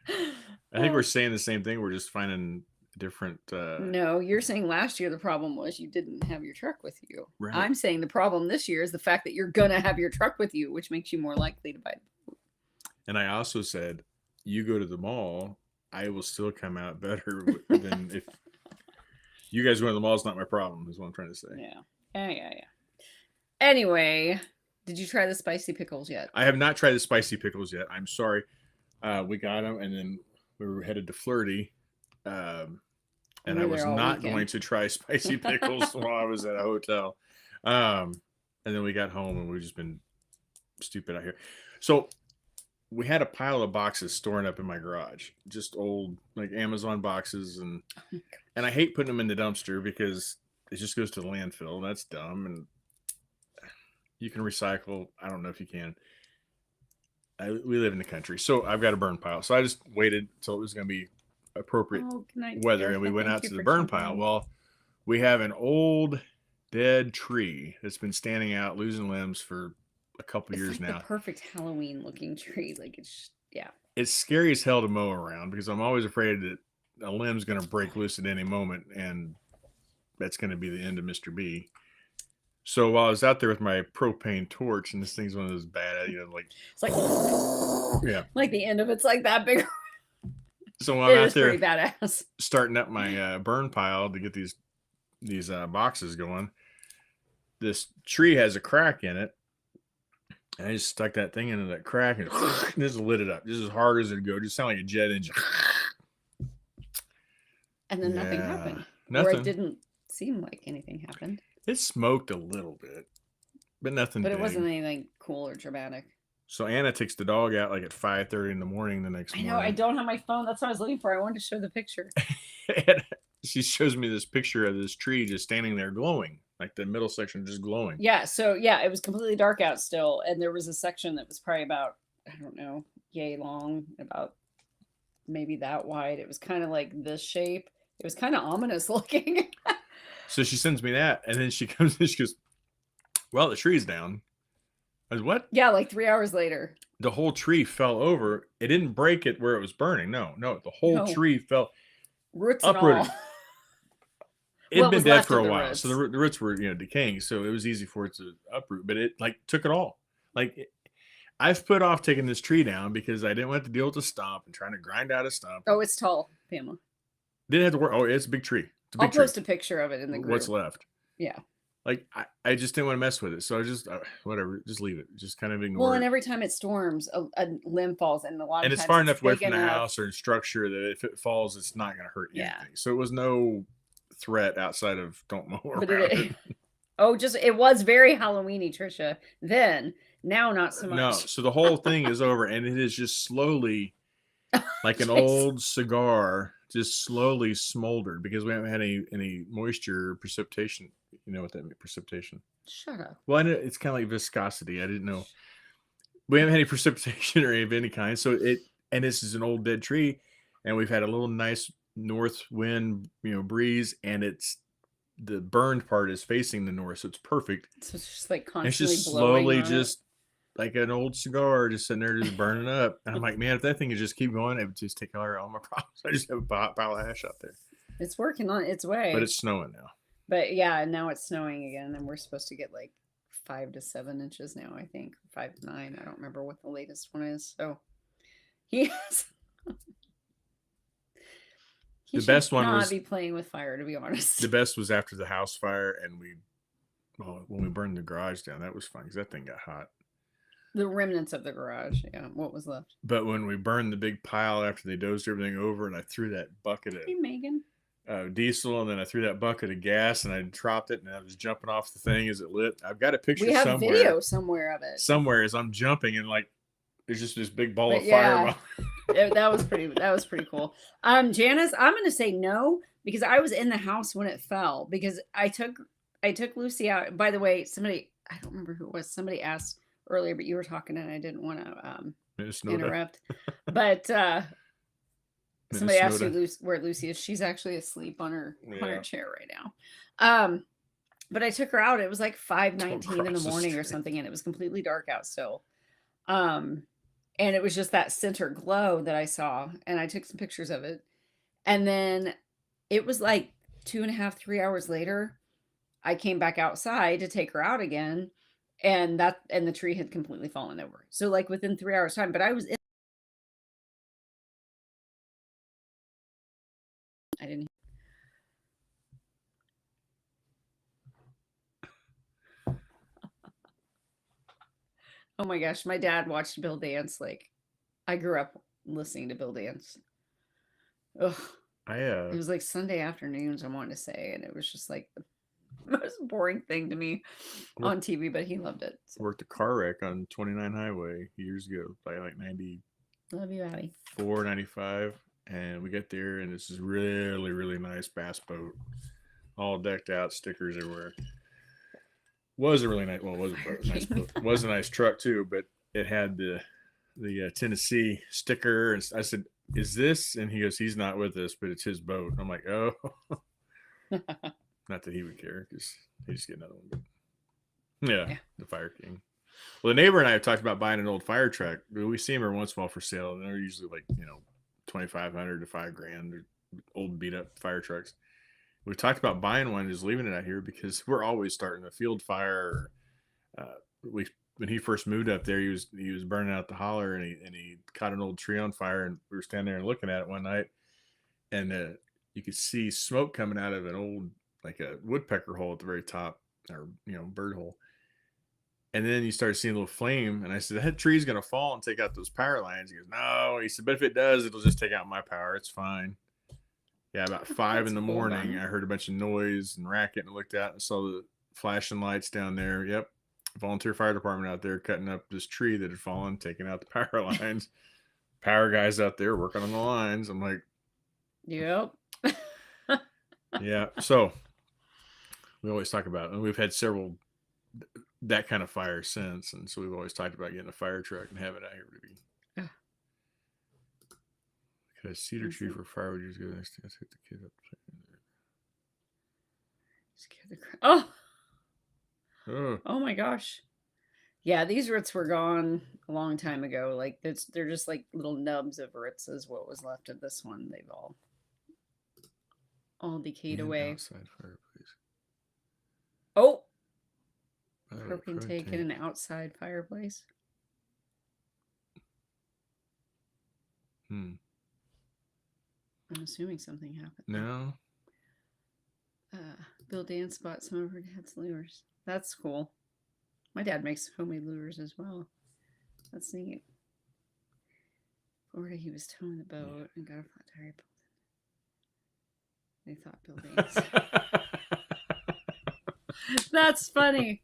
I think we're saying the same thing. We're just finding different. No, you're saying last year the problem was you didn't have your truck with you. Right. I'm saying the problem this year is the fact that you're going to have your truck with you, which makes you more likely to buy the boat. And I also said, you go to the mall, I will still come out better than if you guys go to the mall. Is not my problem, is what I'm trying to say. Yeah. Anyway, did you try the spicy pickles yet? I have not tried the spicy pickles yet. I'm sorry. We got them, and then we were headed to Flirty. And I was not going to try spicy pickles while I was at a hotel. And then we got home, and we've just been stupid out here. So we had a pile of boxes storing up in my garage, just old like Amazon boxes, and I hate putting them in the dumpster because it just goes to the landfill. That's dumb. And you can recycle. I don't know if you can. We live in the country, so I've got a burn pile. So I just waited until it was going to be appropriate good night, weather, dear. and we went Thank out you to the for burn jumping pile. in. Well, we have an old dead tree that's been standing out, losing limbs for a couple It's years like now. the perfect Halloween looking tree. Like it's yeah. It's scary as hell to mow around because I'm always afraid that a limb's going to break loose at any moment, and that's going to be the end of Mr. B. So while I was out there with my propane torch, and this thing's one of those bad, like it's like yeah, like the end of it's like that big. So while I'm out there pretty badass. starting up my burn pile to get these boxes going, this tree has a crack in it. And I just stuck that thing into that crack and just lit it up just as hard as it go. Just sound like a jet engine. And then nothing happened. Nothing. Or it didn't seem like anything happened. It smoked a little bit, but nothing. But big. It wasn't anything cool or dramatic. So Anna takes the dog out like at 5:30 in the morning the next morning. I know, I don't have my phone. That's what I was looking for. I wanted to show the picture. And she shows me this picture of this tree just standing there glowing, like the middle section just glowing. Yeah, so yeah, it was completely dark out still. And there was a section that was probably about, I don't know, yay long, about maybe that wide. It was kind of like this shape. It was kind of ominous looking. So she sends me that, and then she comes and she goes, well, the tree's down. I was, what? Yeah, like 3 hours later. The whole tree fell over. It didn't break it where it was burning. No. The whole tree fell. Roots uprooted. And all. It'd been dead for a while. So the roots were, decaying. So it was easy for it to uproot, but it took it all. I've put off taking this tree down because I didn't want to deal with the stump and trying to grind out a stump. Oh, it's tall, Pamela. Didn't have to work. Oh, it's a big tree. It's a big I'll post a picture of it in the group. What's left? Yeah. I just didn't want to mess with it. So I just, whatever, just leave it. Just kind of ignore it. Well, and every time it storms, a limb falls. And a lot of and times it's far enough away from the enough. house or structure that if it falls, it's not going to hurt anything. Yeah. So it was no threat outside of don't mow around. But it was very Halloweeny, Trisha. Then, now not so much. No, so the whole thing is over, and it is just slowly, like an old cigar, just slowly smoldered because we haven't had any moisture or precipitation. You know what that means, precipitation? Shut up. Well, I know it's kind of like viscosity. I didn't know. We haven't had any precipitation or of any kind. So and this is an old dead tree, and we've had a little nice north wind, breeze, and the burned part is facing the north, so it's perfect. So it's just like constantly it's just blowing slowly, on just like an old cigar, just sitting there, just burning up. And I'm like, man, if that thing could just keep going, it would just take care of all my problems. I just have a pile of ash out there. It's working on its way. But it's snowing now. But yeah, now it's snowing again, and we're supposed to get like 5 to 7 inches now, I think. 5 to 9. I don't remember what the latest one is. So he the best one not was be playing with fire, to be honest. The best was after the house fire, and when we burned the garage down, that was fun because that thing got hot. The remnants of the garage, yeah. What was left? But when we burned the big pile after they dozed everything over, and I threw that bucket of Megan. Diesel, and then I threw that bucket of gas, and I dropped it, and I was jumping off the thing as it lit. I've got a picture somewhere. We have somewhere. video somewhere of it. Somewhere as I'm jumping, and there's just this big ball of fire. That was pretty cool. Janice, I'm gonna say no because I was in the house when it fell because I took Lucy out. By the way, I don't remember who it was. Somebody asked earlier, but you were talking and I didn't want to interrupt. But somebody asked you where Lucy is. She's actually asleep on her chair right now. But I took her out. It was like 5:19 in the morning or something, and it was completely dark out still. And it was just that center glow that I saw, and I took some pictures of it. And then it was like 2.5, 3 hours later, I came back outside to take her out again, and the tree had completely fallen over. So like within 3 hours time, but I was I didn't. Oh my gosh, my dad watched Bill dance. I grew up listening to Bill dance. Ugh. It was like Sunday afternoons, I wanted to say, and it was just like the most boring thing to me on TV, but he loved it. So. Worked a car wreck on 29 Highway years ago, by like 90. Love you, Abby. 495, and we get there, and this is really, really nice bass boat, all decked out, stickers everywhere. Was a really nice. Well, it was a nice boat. Was a nice truck too, but it had the Tennessee sticker. And I said, is this? And he goes, he's not with us, but it's his boat. I'm like, oh, not that he would care because he just get another one. But yeah, the Fire King. Well, the neighbor and I have talked about buying an old fire truck. We see them every once in a while for sale, and they're usually like, $2,500 to $5,000. They're old beat up fire trucks. We talked about buying one, just leaving it out here because we're always starting a field fire. When he first moved up there, he was burning out the holler, and he caught an old tree on fire, and we were standing there and looking at it one night, and you could see smoke coming out of an old, like a woodpecker hole at the very top, or bird hole. And then you start seeing a little flame, and I said, that tree's gonna fall and take out those power lines. He goes, no. He said, but if it does, it'll just take out my power. It's fine. Yeah, about 5 in the morning, I heard a bunch of noise and racket, and looked out and saw the flashing lights down there. Yep, volunteer fire department out there cutting up this tree that had fallen, taking out the power lines. Power guys out there working on the lines. I'm like, yep. Yeah. So we always talk about it, and we've had several that kind of fire since, and so we've always talked about getting a fire truck and having it out here to be. Cut a cedar tree for firewood. Just go next to hit the kid up. Scare the crap. Oh my gosh. Yeah, these roots were gone a long time ago. Like they're just like little nubs of roots is what was left of this one. They've all decayed away. Outside fireplace. Oh, propane tank in an outside fireplace. I'm assuming something happened. No. Bill Dan bought some of her dad's lures. That's cool. My dad makes homemade lures as well. That's neat. Florida, he was towing the boat and got a flat tire pulled in. They thought Bill Dan's. That's funny.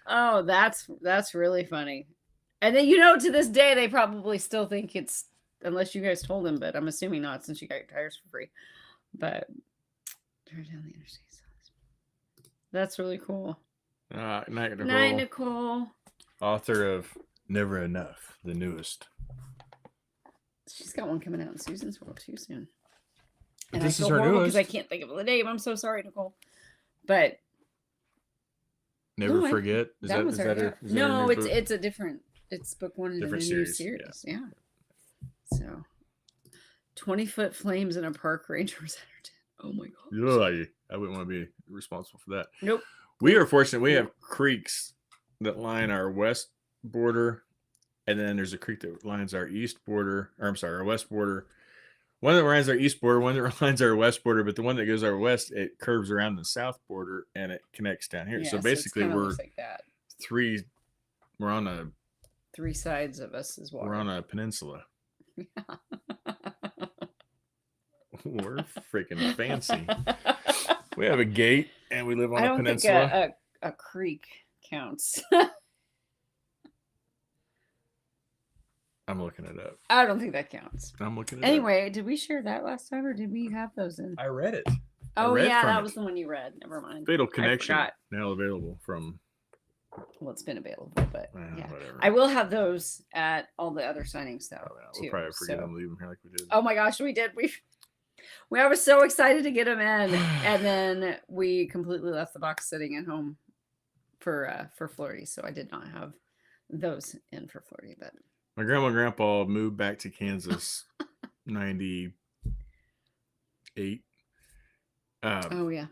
Oh, that's really funny. And then to this day they probably still think it's, unless you guys told him, but I'm assuming not since you got your tires for free. But drive down the interstate. That's really cool. Night, Nicole. Night, Nicole. Author of Never Enough, the newest. She's got one coming out in Susan's World too soon. And this I is feel her horrible newest. because I can't think of the name. I'm so sorry, Nicole. But Never Forget. Is that her? No, it's a different. It's book one in different a new series. Yeah. So, 20-foot flames in a park ranger was entered. Oh my god. I wouldn't want to be responsible for that. Nope. We are fortunate. We have creeks that line our west border, and then there's a creek that lines our east border. Or I'm sorry, our west border. One that lines our east border, one that lines our west border, but the one that goes our west, it curves around the south border and it connects down here. Yeah, so basically, we're like that. We're on three sides of us is water. We're on a peninsula. We're freaking fancy. We have a gate and we live on a peninsula. I don't think a creek counts. I'm looking it up. I don't think that counts. I'm looking it up. Anyway, did we share that last time or did we have those in? I read it. Oh, yeah, that was the one you read. Never mind. Fatal Connection. Now available from. Well, it's been available, but yeah. Whatever. I will have those at all the other signings, though. Oh, yeah. We'll probably forget them, leave them here like we did. Oh my gosh, we did. I was so excited to get them in, and then we completely left the box sitting at home for Florida, so I did not have those in for Florida. But my grandma and grandpa moved back to Kansas, 98. Oh yeah.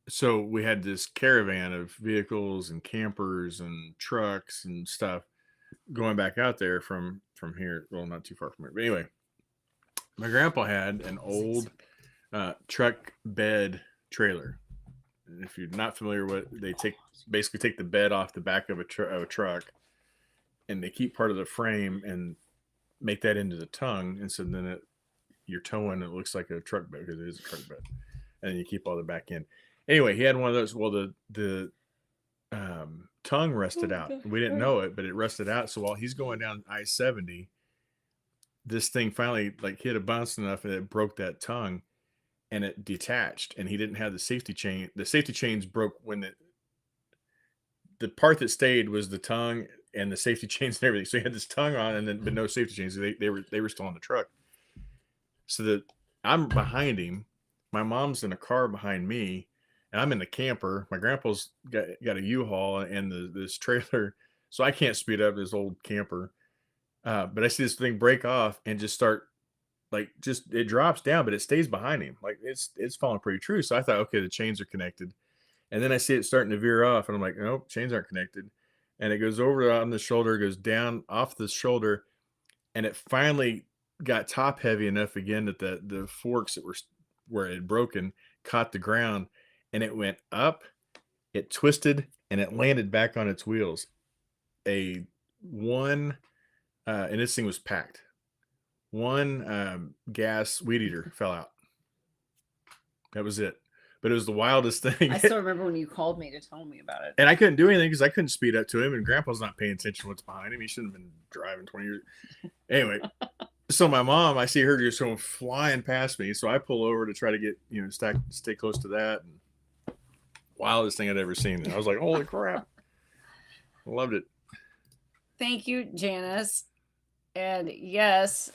So we had this caravan of vehicles and campers and trucks and stuff going back out there from here. Well, not too far from here, but anyway. My grandpa had an old truck bed trailer. And if you're not familiar with it, they basically take the bed off the back of a truck, and they keep part of the frame and make that into the tongue. And so then you're towing, it looks like a truck bed because it is a truck bed. And then you keep all the back in. Anyway, he had one of those. Well, the tongue rusted out. We didn't know it, but it rusted out. So while he's going down I-70, this thing finally hit a bounce enough and it broke that tongue and it detached, and he didn't have the safety chain. The safety chains broke when the part that stayed was the tongue and the safety chains and everything. So he had this tongue on but no safety chains. They were still on the truck. So that I'm behind him. My mom's in a car behind me, and I'm in the camper. My grandpa's got a U-Haul and this trailer, so I can't speed up this old camper. But I see this thing break off and just start like just it drops down, but it stays behind him. Like it's falling pretty true. So I thought, okay, the chains are connected. And then I see it starting to veer off, and I'm like, nope, chains aren't connected. And it goes over on the shoulder, goes down off the shoulder, and it finally got top heavy enough again that the forks that were where it had broken caught the ground, and it went up, it twisted, and it landed back on its wheels. A one, and this thing was packed. One gas weed eater fell out. That was it. But it was the wildest thing. I still remember when you called me to tell me about it. And I couldn't do anything because I couldn't speed up to him, and Grandpa's not paying attention to what's behind him. He shouldn't have been driving 20 years. Anyway, so my mom, I see her just going flying past me. So I pull over to try to get, stay close to that. And wildest thing I'd ever seen. And I was like, holy crap. I loved it. Thank you, Janice. And yes,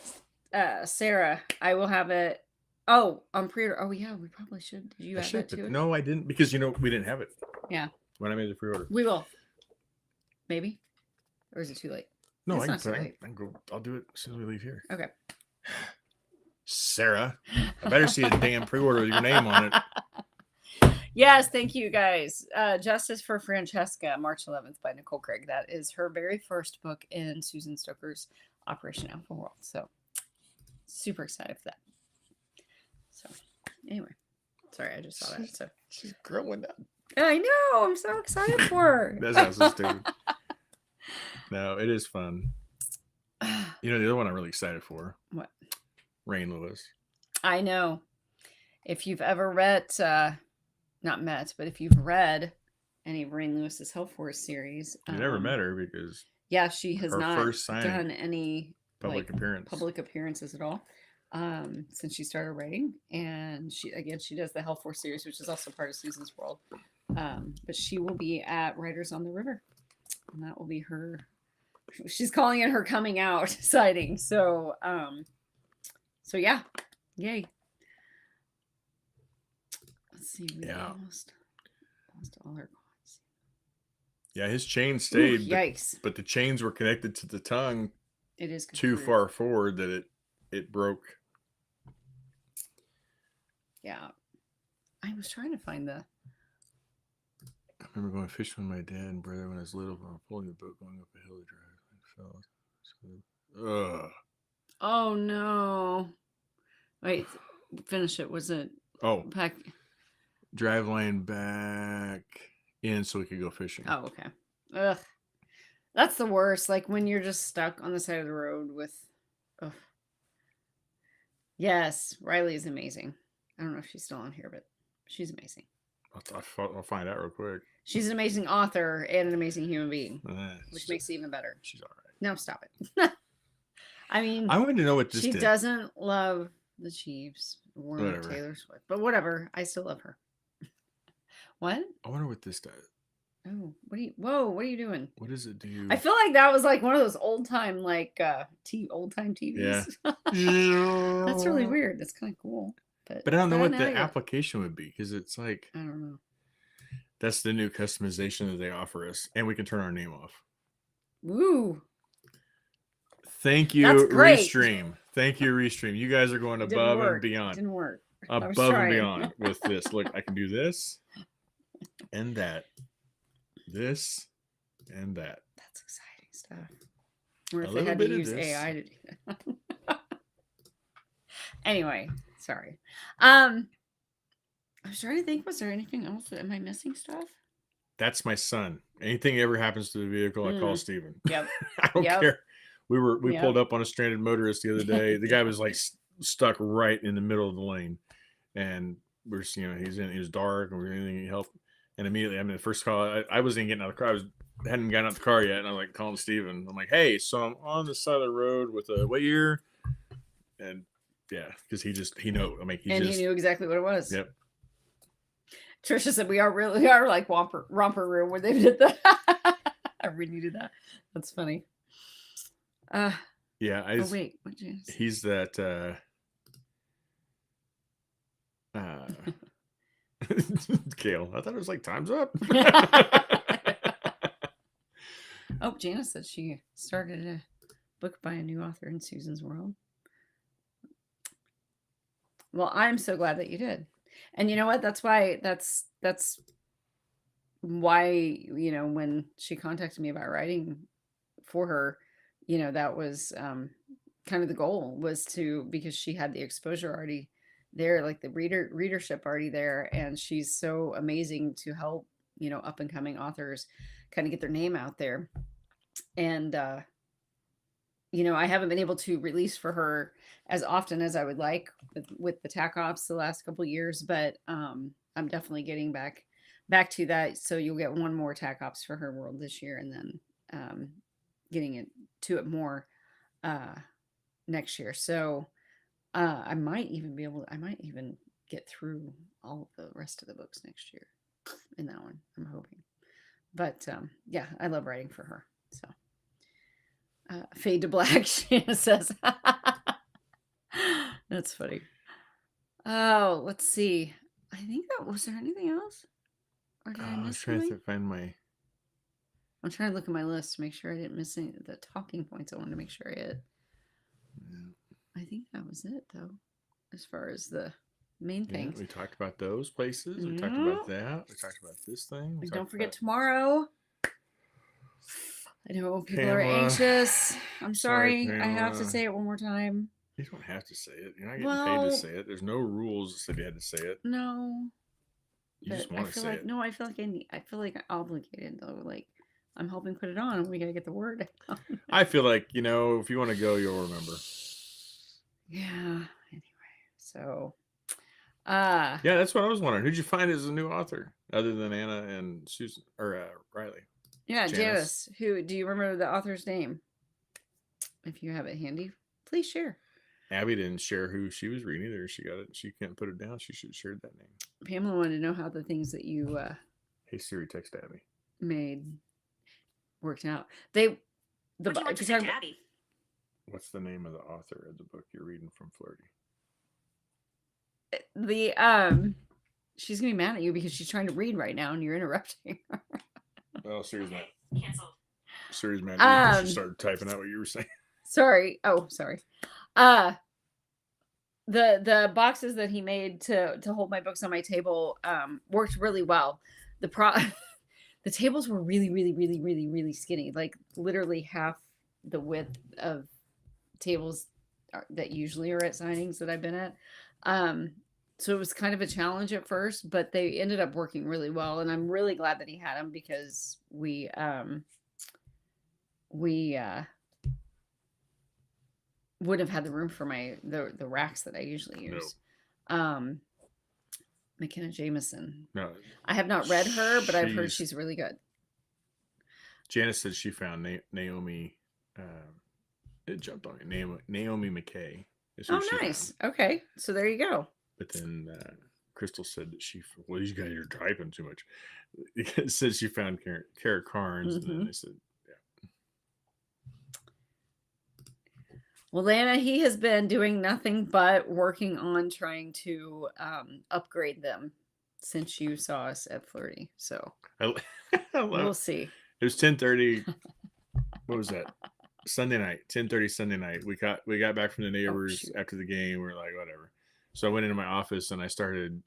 Sarah, I will have it. Oh, on pre-order. Oh, yeah, we probably should. Did you have that too? No, I didn't, because we didn't have it. Yeah. When I made the pre-order. We will. Maybe. Or is it too late? No, It's I not too can late. go. I'll do it as soon as we leave here. Okay. Sarah, I better see a damn pre-order with your name on it. Yes, thank you guys. Justice for Francesca, March 11th by Nicole Craig. That is her very first book in Susan Stoker's Operation Alpha World. So super excited for that. So anyway, sorry, I just saw that. So She's growing up. I know, I'm so excited for her. That's not so stupid. No, it is fun. The other one I'm really excited for. What? Rain Lewis. I know. If you've ever read, not met, but if you've read any of Rain Lewis's Health Force series, You never met her because yeah, she has her not first done any public appearance. public appearances at all since she started writing. And she does the Health Force series, which is also part of Susan's World. But she will be at Writers on the River, and that will be her. She's calling it her coming out sighting. So yeah, yay. Let's see. We lost all her coins. Yeah, his chain stayed. Yikes! But the chains were connected to the tongue. It is too far forward that it broke. Yeah, I was trying to find the. I remember going fishing with my dad and brother when I was little. While pulling the boat going up a hill to drive. Oh no! Wait, finish it. Was it? Oh, back? Drive line back in so we could go fishing. Oh, okay. Ugh, that's the worst. Like when you're just stuck on the side of the road with. Ugh. Yes, Riley is amazing. I don't know if she's still on here, but she's amazing. I'll find out real quick. She's an amazing author and an amazing human being, which makes it even better. She's all right. No, stop it. I mean, I wanted to know what this she did. doesn't love the Chiefs or Taylor Swift, but whatever. I still love her. What? I wonder what this does. Oh, what are you doing? What does it do? I feel like that was like one of those old time TVs. Yeah. That's really weird. That's kind of cool. But I don't know what the application would be, because it's like, I don't know. That's the new customization that they offer us, and we can turn our name off. Woo! Thank you, Restream. Thank you, Restream. You guys are going above and beyond. Didn't work. Above and beyond with this. Look, I can do this and that. This and that. That's exciting stuff. Or if A they had little to bit of use this. AI to do that. Anyway, sorry. I was trying to think, was there anything else? Am I missing stuff? That's my son. Anything ever happens to the vehicle, I call Steven. Yep. I don't care. We pulled up on a stranded motorist the other day. The guy was like stuck right in the middle of the lane, and we're it was dark and we were anything help. And immediately, the first call, I wasn't even getting out of the car. Hadn't gotten out of the car yet, and I'm like calling Steven. I'm like, hey, so I'm on the side of the road with a what year? And yeah, because he knew. He knew exactly what it was. Yep. Trisha said we are like romper room where they did that. I really did that. That's funny. Yeah. Wait. What? He's that. Kale, I thought it was like time's up. Oh, Janice said she started a book by a new author in Susan's world. Well, I'm so glad that you did. And you know what? That's why when she contacted me about writing for her, that was kind of the goal, was to, because she had the exposure already there, like the readership already there, and she's so amazing to help, up and coming authors kind of get their name out there. And I haven't been able to release for her as often as I would like with the tack offs the last couple of years, but I'm definitely getting back to that. So you'll get one more tack ops for her world this year, and then getting it more next year. So I might even get through all of the rest of the books next year in that one, I'm hoping. But yeah, I love writing for her. So fade to black, Shanna says. That's funny. Oh, let's see. I think was there anything else? Or did I miss was trying something? to find my... I'm trying to look at my list to make sure I didn't miss any of the talking points I wanted to make sure I hit. I think that was it, though, as far as the main things. We talked about those places. We talked about that. We talked about this thing. And don't forget tomorrow. I know people are Pamela. anxious. I'm sorry. I have to Pamela. say it one more time. You don't have to say it. You're not getting paid to say it. There's no rules that said you had to say it. No. You just want to say it. No, I feel like I'm obligated, though. Like, I'm helping put it on, and we got to get the word out. I feel like, if you want to go, you'll remember. Yeah. Anyway, so. Yeah, that's what I was wondering. Who'd you find as a new author other than Anna and Susan or Riley? Yeah, Janice. Who do you remember the author's name? If you have it handy, please share. Abby didn't share who she was reading either. She got it. She can't put it down. She should have shared that name. Pamela wanted to know how the things that you Hey Siri, text Abby. Made worked out. Abby? What's the name of the author of the book you're reading from Flirty? She's gonna be mad at you because she's trying to read right now and you're interrupting her. Well, Siri's not canceled. Siri's mad at you because she started typing out what you were saying. Sorry. Oh, sorry. The boxes that he made to hold my books on my table worked really well. The tables were really, really, really, really, really skinny, like literally half the width of tables that usually are at signings that I've been at. So it was kind of a challenge at first, but they ended up working really well, and I'm really glad that he had them because we wouldn't have had the room for the racks that I usually use. No. McKenna Jameson. No, I have not read her, but I've heard she's really good. Janice said she found Naomi. It jumped on me. Naomi McKay. Oh, nice. Found. Okay, so there you go. But then Crystal said that you guys are typing too much. It said she found Kara Carnes, and then they said, yeah. Well, Lana, he has been doing nothing but working on trying to upgrade them since you saw us at Flirty. So we'll see. It was 10:30. What was that? Sunday night, 10:30 Sunday night. We got back from the neighbors after the game. We were like, whatever. So I went into my office and I started.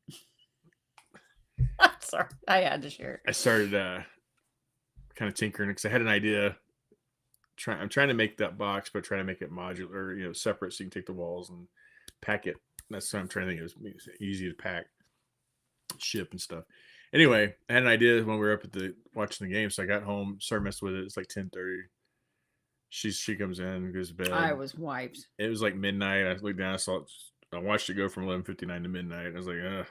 Sorry, I had to share. I started kind of tinkering because I had an idea. I'm trying to make that box, but trying to make it modular, separate, so you can take the walls and pack it. That's what I'm trying to think. It was easy to pack, ship, and stuff. Anyway, I had an idea when we were up at watching the game, so I got home, started messing with it. It's like 10:30. She comes in, goes to bed. I was wiped. It was like midnight. I looked down, I watched it go from 11:59 to midnight. I was like, ugh.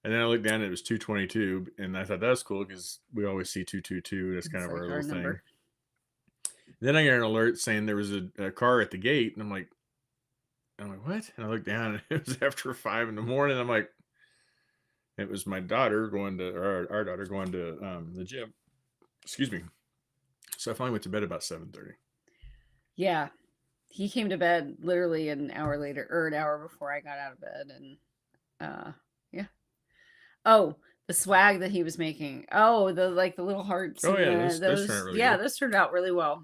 And then I looked down, and it was 2:22, and I thought that was cool because we always see 2:22. That's kind of our little thing. Then I got an alert saying there was a car at the gate, and I'm like, what? And I looked down, and it was after 5 a.m. I'm like, it was my daughter going to, or our daughter going to the gym. Excuse me. So I finally went to bed about 7:30. Yeah, he came to bed literally an hour later, or an hour before I got out of bed, and Yeah. Oh, the swag that he was making. Oh, the little hearts. Oh, and yeah, those turned out really good. those turned out really well.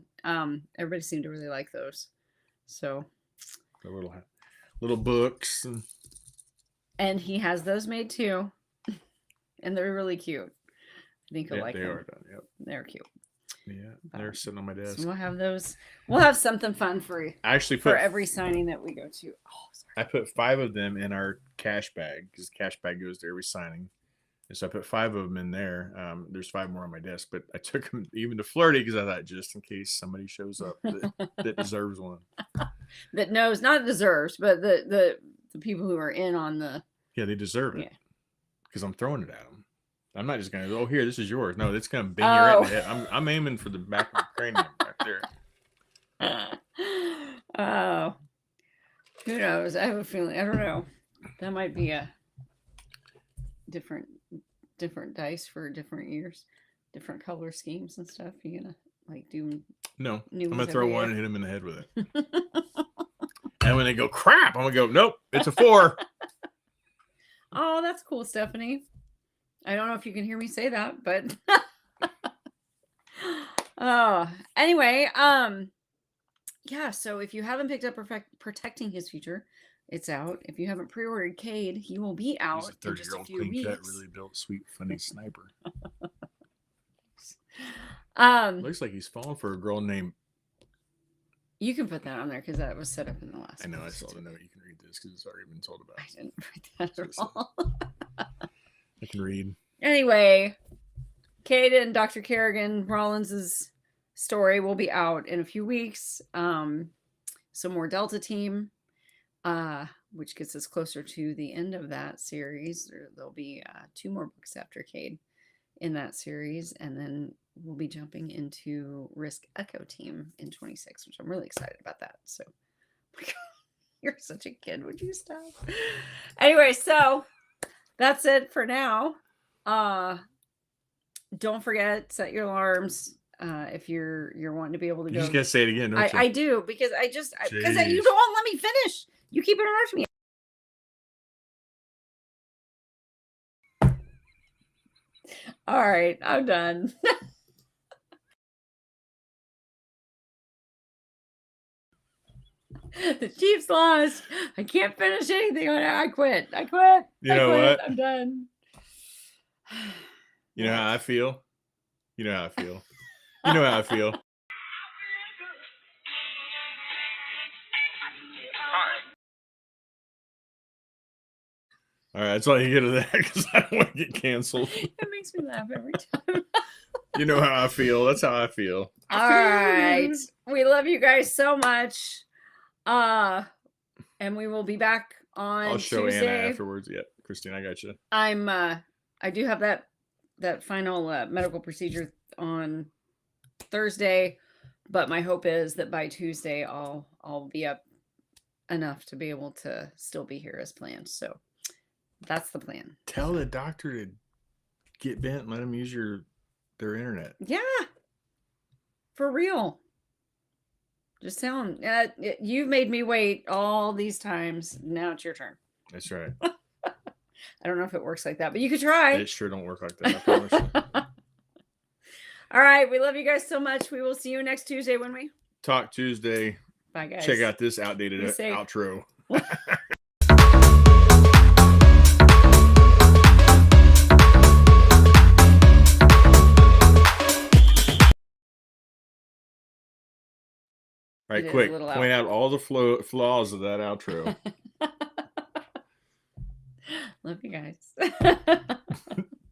Everybody seemed to really like those. So The little books and he has those made too, and they're really cute. I think you'll like they them. are done. Yep. They're cute. Yeah, they're sitting on my desk. So we'll have those. We'll have something fun for you. I actually for every signing that we go to. Oh, sorry. I put 5 of them in our cash bag because the cash bag goes to every signing. And so I put 5 of them in there. There's 5 more on my desk, but I took them even to Flirty because I thought just in case somebody shows up that deserves one. That knows, not deserves, but the people who are in on the. Yeah, they deserve it. Because I'm throwing it at them. I'm not just going to go, oh, here, this is yours. No, it's going to bang you right in the head. I'm aiming for the back of the cranium right there. Oh. Who knows? I have a feeling. I don't know. That might be a different dice for different years, different color schemes and stuff. You gonna do? No, I'm gonna throw one and hit them in the head with it. And when they go crap, I'm gonna go, nope, it's a 4. Oh, that's cool, Stephanie. I don't know if you can hear me say that, but oh, anyway, yeah. So if you haven't picked up Protecting His Future, it's out. If you haven't pre-ordered Cade, he will be out. He's a 30-year-old clean cut, really built, sweet, funny sniper. Looks like he's falling for a girl named. You can put that on there because that was set up in the last. I know. I saw the note. You can read this because it's already been told about. I didn't write that at all. I can read. Anyway, Cade and Dr. Kerrigan Rollins' story will be out in a few weeks. Some more Delta Team, which gets us closer to the end of that series. There'll be 2 more books after Cade in that series, and then we'll be jumping into Risk Echo Team in 26, which I'm really excited about that. So, you're such a kid. Would you stop? Anyway, so that's it for now. Don't forget, set your alarms if you're wanting to be able to go. You just gotta say it again, don't you? I do because because you don't let me finish. You keep interrupting me. All right, I'm done. The Chiefs lost. I can't finish anything on it. I quit. You know what? I'm done. You know how I feel? You know how I feel. You know how I feel. All right, that's all you get of that because I don't want to get canceled. It makes me laugh every time. You know how I feel. That's how I feel. All right. We love you guys so much. And we will be back on I'll show Tuesday. Anna afterwards. Yeah, Christine, I got you. I do have that final medical procedure on Thursday, but my hope is that by Tuesday I'll be up enough to be able to still be here as planned. So that's the plan. Tell the doctor to get bent and let them use their internet. Yeah. For real. Just tell them, you've made me wait all these times. Now it's your turn. That's right. I don't know if it works like that, but you could try. It sure don't work like that, I promise you. All right. We love you guys so much. We will see you next Tuesday when we Talk Tuesday. Bye, guys. Check out this outdated outro. All right, quick. Point out all the flaws of that outro. Love you guys.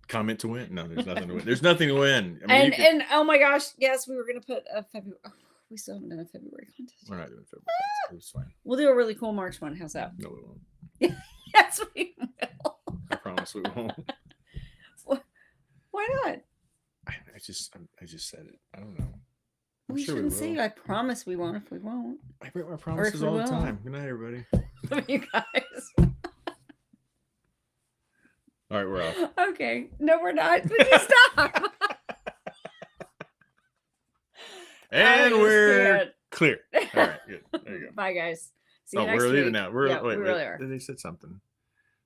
Comment to win. No, there's nothing to win. There's nothing to win. I mean, and oh my gosh, yes, we were gonna put a February. Oh, we still haven't done a February contest. We're not doing February. It's fine. We'll do a really cool March one. How's that? No, we won't. Yes, we will. I promise we won't. Why not? I just said it. I don't know. We shouldn't say I promise we won't if we won't. I break my promises all the time. Good night, everybody. Love you guys. All right, we're off. Okay. No, we're not. Would you stop? And we're clear. All right, good. There you go. Bye, guys. See you next we're week. leaving now. Wait, we really are. They said something.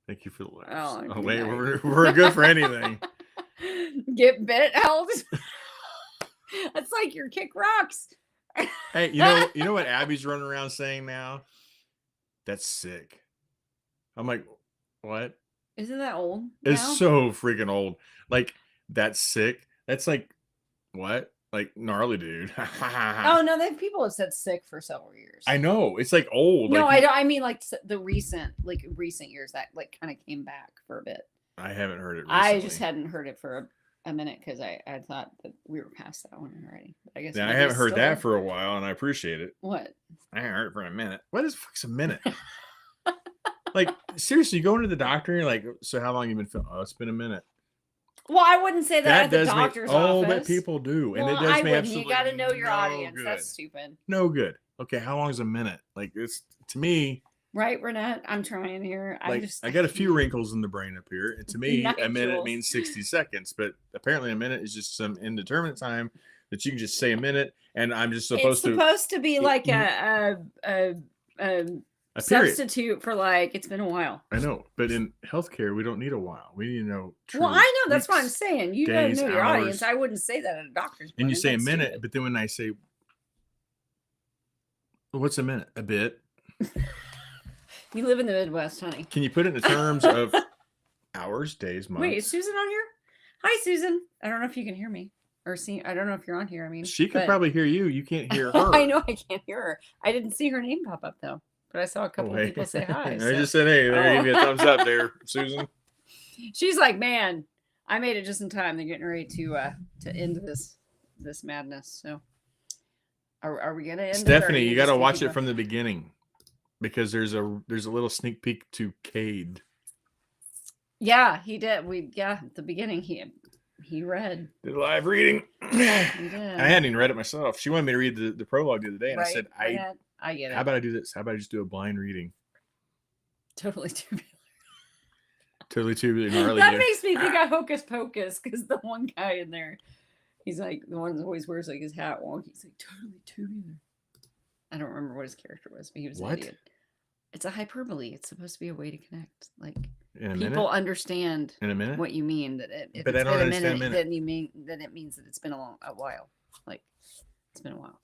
Thank you for the laughs. Oh, Oh wait, good we're good for anything. Get bit, helps. That's like your kick rocks. Hey, you know what Abby's running around saying now? That's sick. I'm like, what? Isn't that old? It's now? so freaking old. Like, that's sick. That's like, what? Like, gnarly, dude. Oh no, people have said sick for several years. I know. It's like old. No, like, I don't. I mean, like the recent years that like kind of came back for a bit. I haven't heard it recently. I just hadn't heard it for a minute because I thought that we were past that one already. But I guess I haven't heard that for a while, and I appreciate it. What? I haven't heard it for a minute. What is fuck's a minute? Like, seriously, you go into the doctor and you're like, so how long you been feeling? Oh, it's been a minute. Well, I wouldn't say that at the doctor's office. Oh, but people do. And well, it does me absolutely. You got to know your audience. Good. That's stupid. No good. Okay, how long is a minute? Like, it's, to me. Right, Renette? I'm trying here. I got a few wrinkles in the brain up here. And to me, Nice a minute jewels. means 60 seconds. But apparently a minute is just some indeterminate time that you can just say a minute. And I'm just supposed to. It's supposed to be like a substitute for like, it's been a while. I know. But in healthcare, we don't need a while. We need to know. Well, I know. That's what I'm saying. You got to know your hours. audience. I wouldn't say that at a doctor's appointment. And you say a minute, stupid. but then when I say, what's a minute? A bit. You live in the Midwest, honey. Can you put it in terms of hours, days, months? Wait, is Susan on here? Hi, Susan. I don't know if you can hear me or see. I don't know if you're on here. I mean, she could probably hear you. You can't hear her. I know I can't hear her. I didn't see her name pop up though, but I saw a couple of people say hi. I just said, hey, there, give me a thumbs up there, Susan. She's like, man, I made it just in time. They're getting ready to end this madness. So, are we gonna end? Stephanie, you got to watch it from the beginning. Because there's a little sneak peek to Cade. Yeah, he did. At the beginning he read. Did live reading. He did. I hadn't even read it myself. She wanted me to read the prologue the other day, and right. I said, I get it. How about I do this? How about I just do a blind reading? Totally tubular. Totally tubular. That makes me think of Hocus Pocus because the one guy in there, he's like the one that always wears like his hat wonky. He's like totally tubular. I don't remember what his character was, but he was an idiot. It's a hyperbole. It's supposed to be a way to connect. Like people understand in a minute what you mean. That if but it's I don't been a understand minute, then it means that it's been a while. Like it's been a while.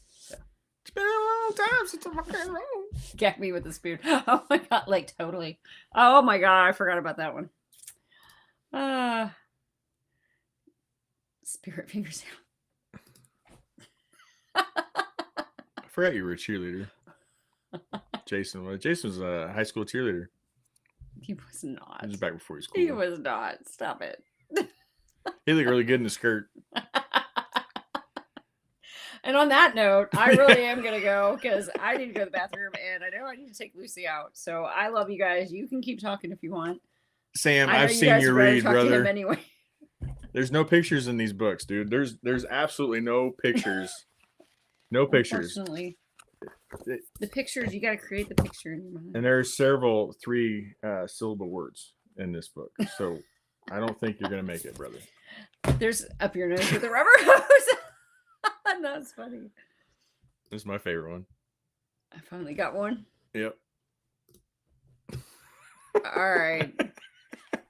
So. It's been a long time since I fucking wrote. Get me with the spirit. Oh my god, like totally. Oh my god, I forgot about that one. Spirit fingers out. I forgot you were a cheerleader. Jason was a high school cheerleader. He was not. He was back before school. He was not. Stop it. He looked really good in the skirt. And on that note, I really am going to go because I need to go to the bathroom and I know I need to take Lucy out. So I love you guys. You can keep talking if you want. Sam, I've seen you read, brother. Anyway. There's no pictures in these books, dude. There's absolutely no pictures. No pictures. Unfortunately. The pictures, you got to create the picture in your mind. And there are several 3-syllable words in this book. So I don't think you're going to make it, brother. There's up your nose with a rubber hose. That's funny. This is my favorite one. I finally got one. Yep. All right.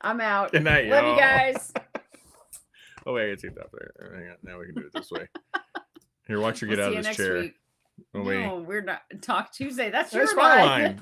I'm out. Good night, Love y'all. you guys. Oh, wait, I gotta take that there. Hang on. Now we can do it this way. Here, watch her get We'll out see of you this chair. week. Oh, wait. No, we're not. Talk Tuesday. That's That's your my line. line.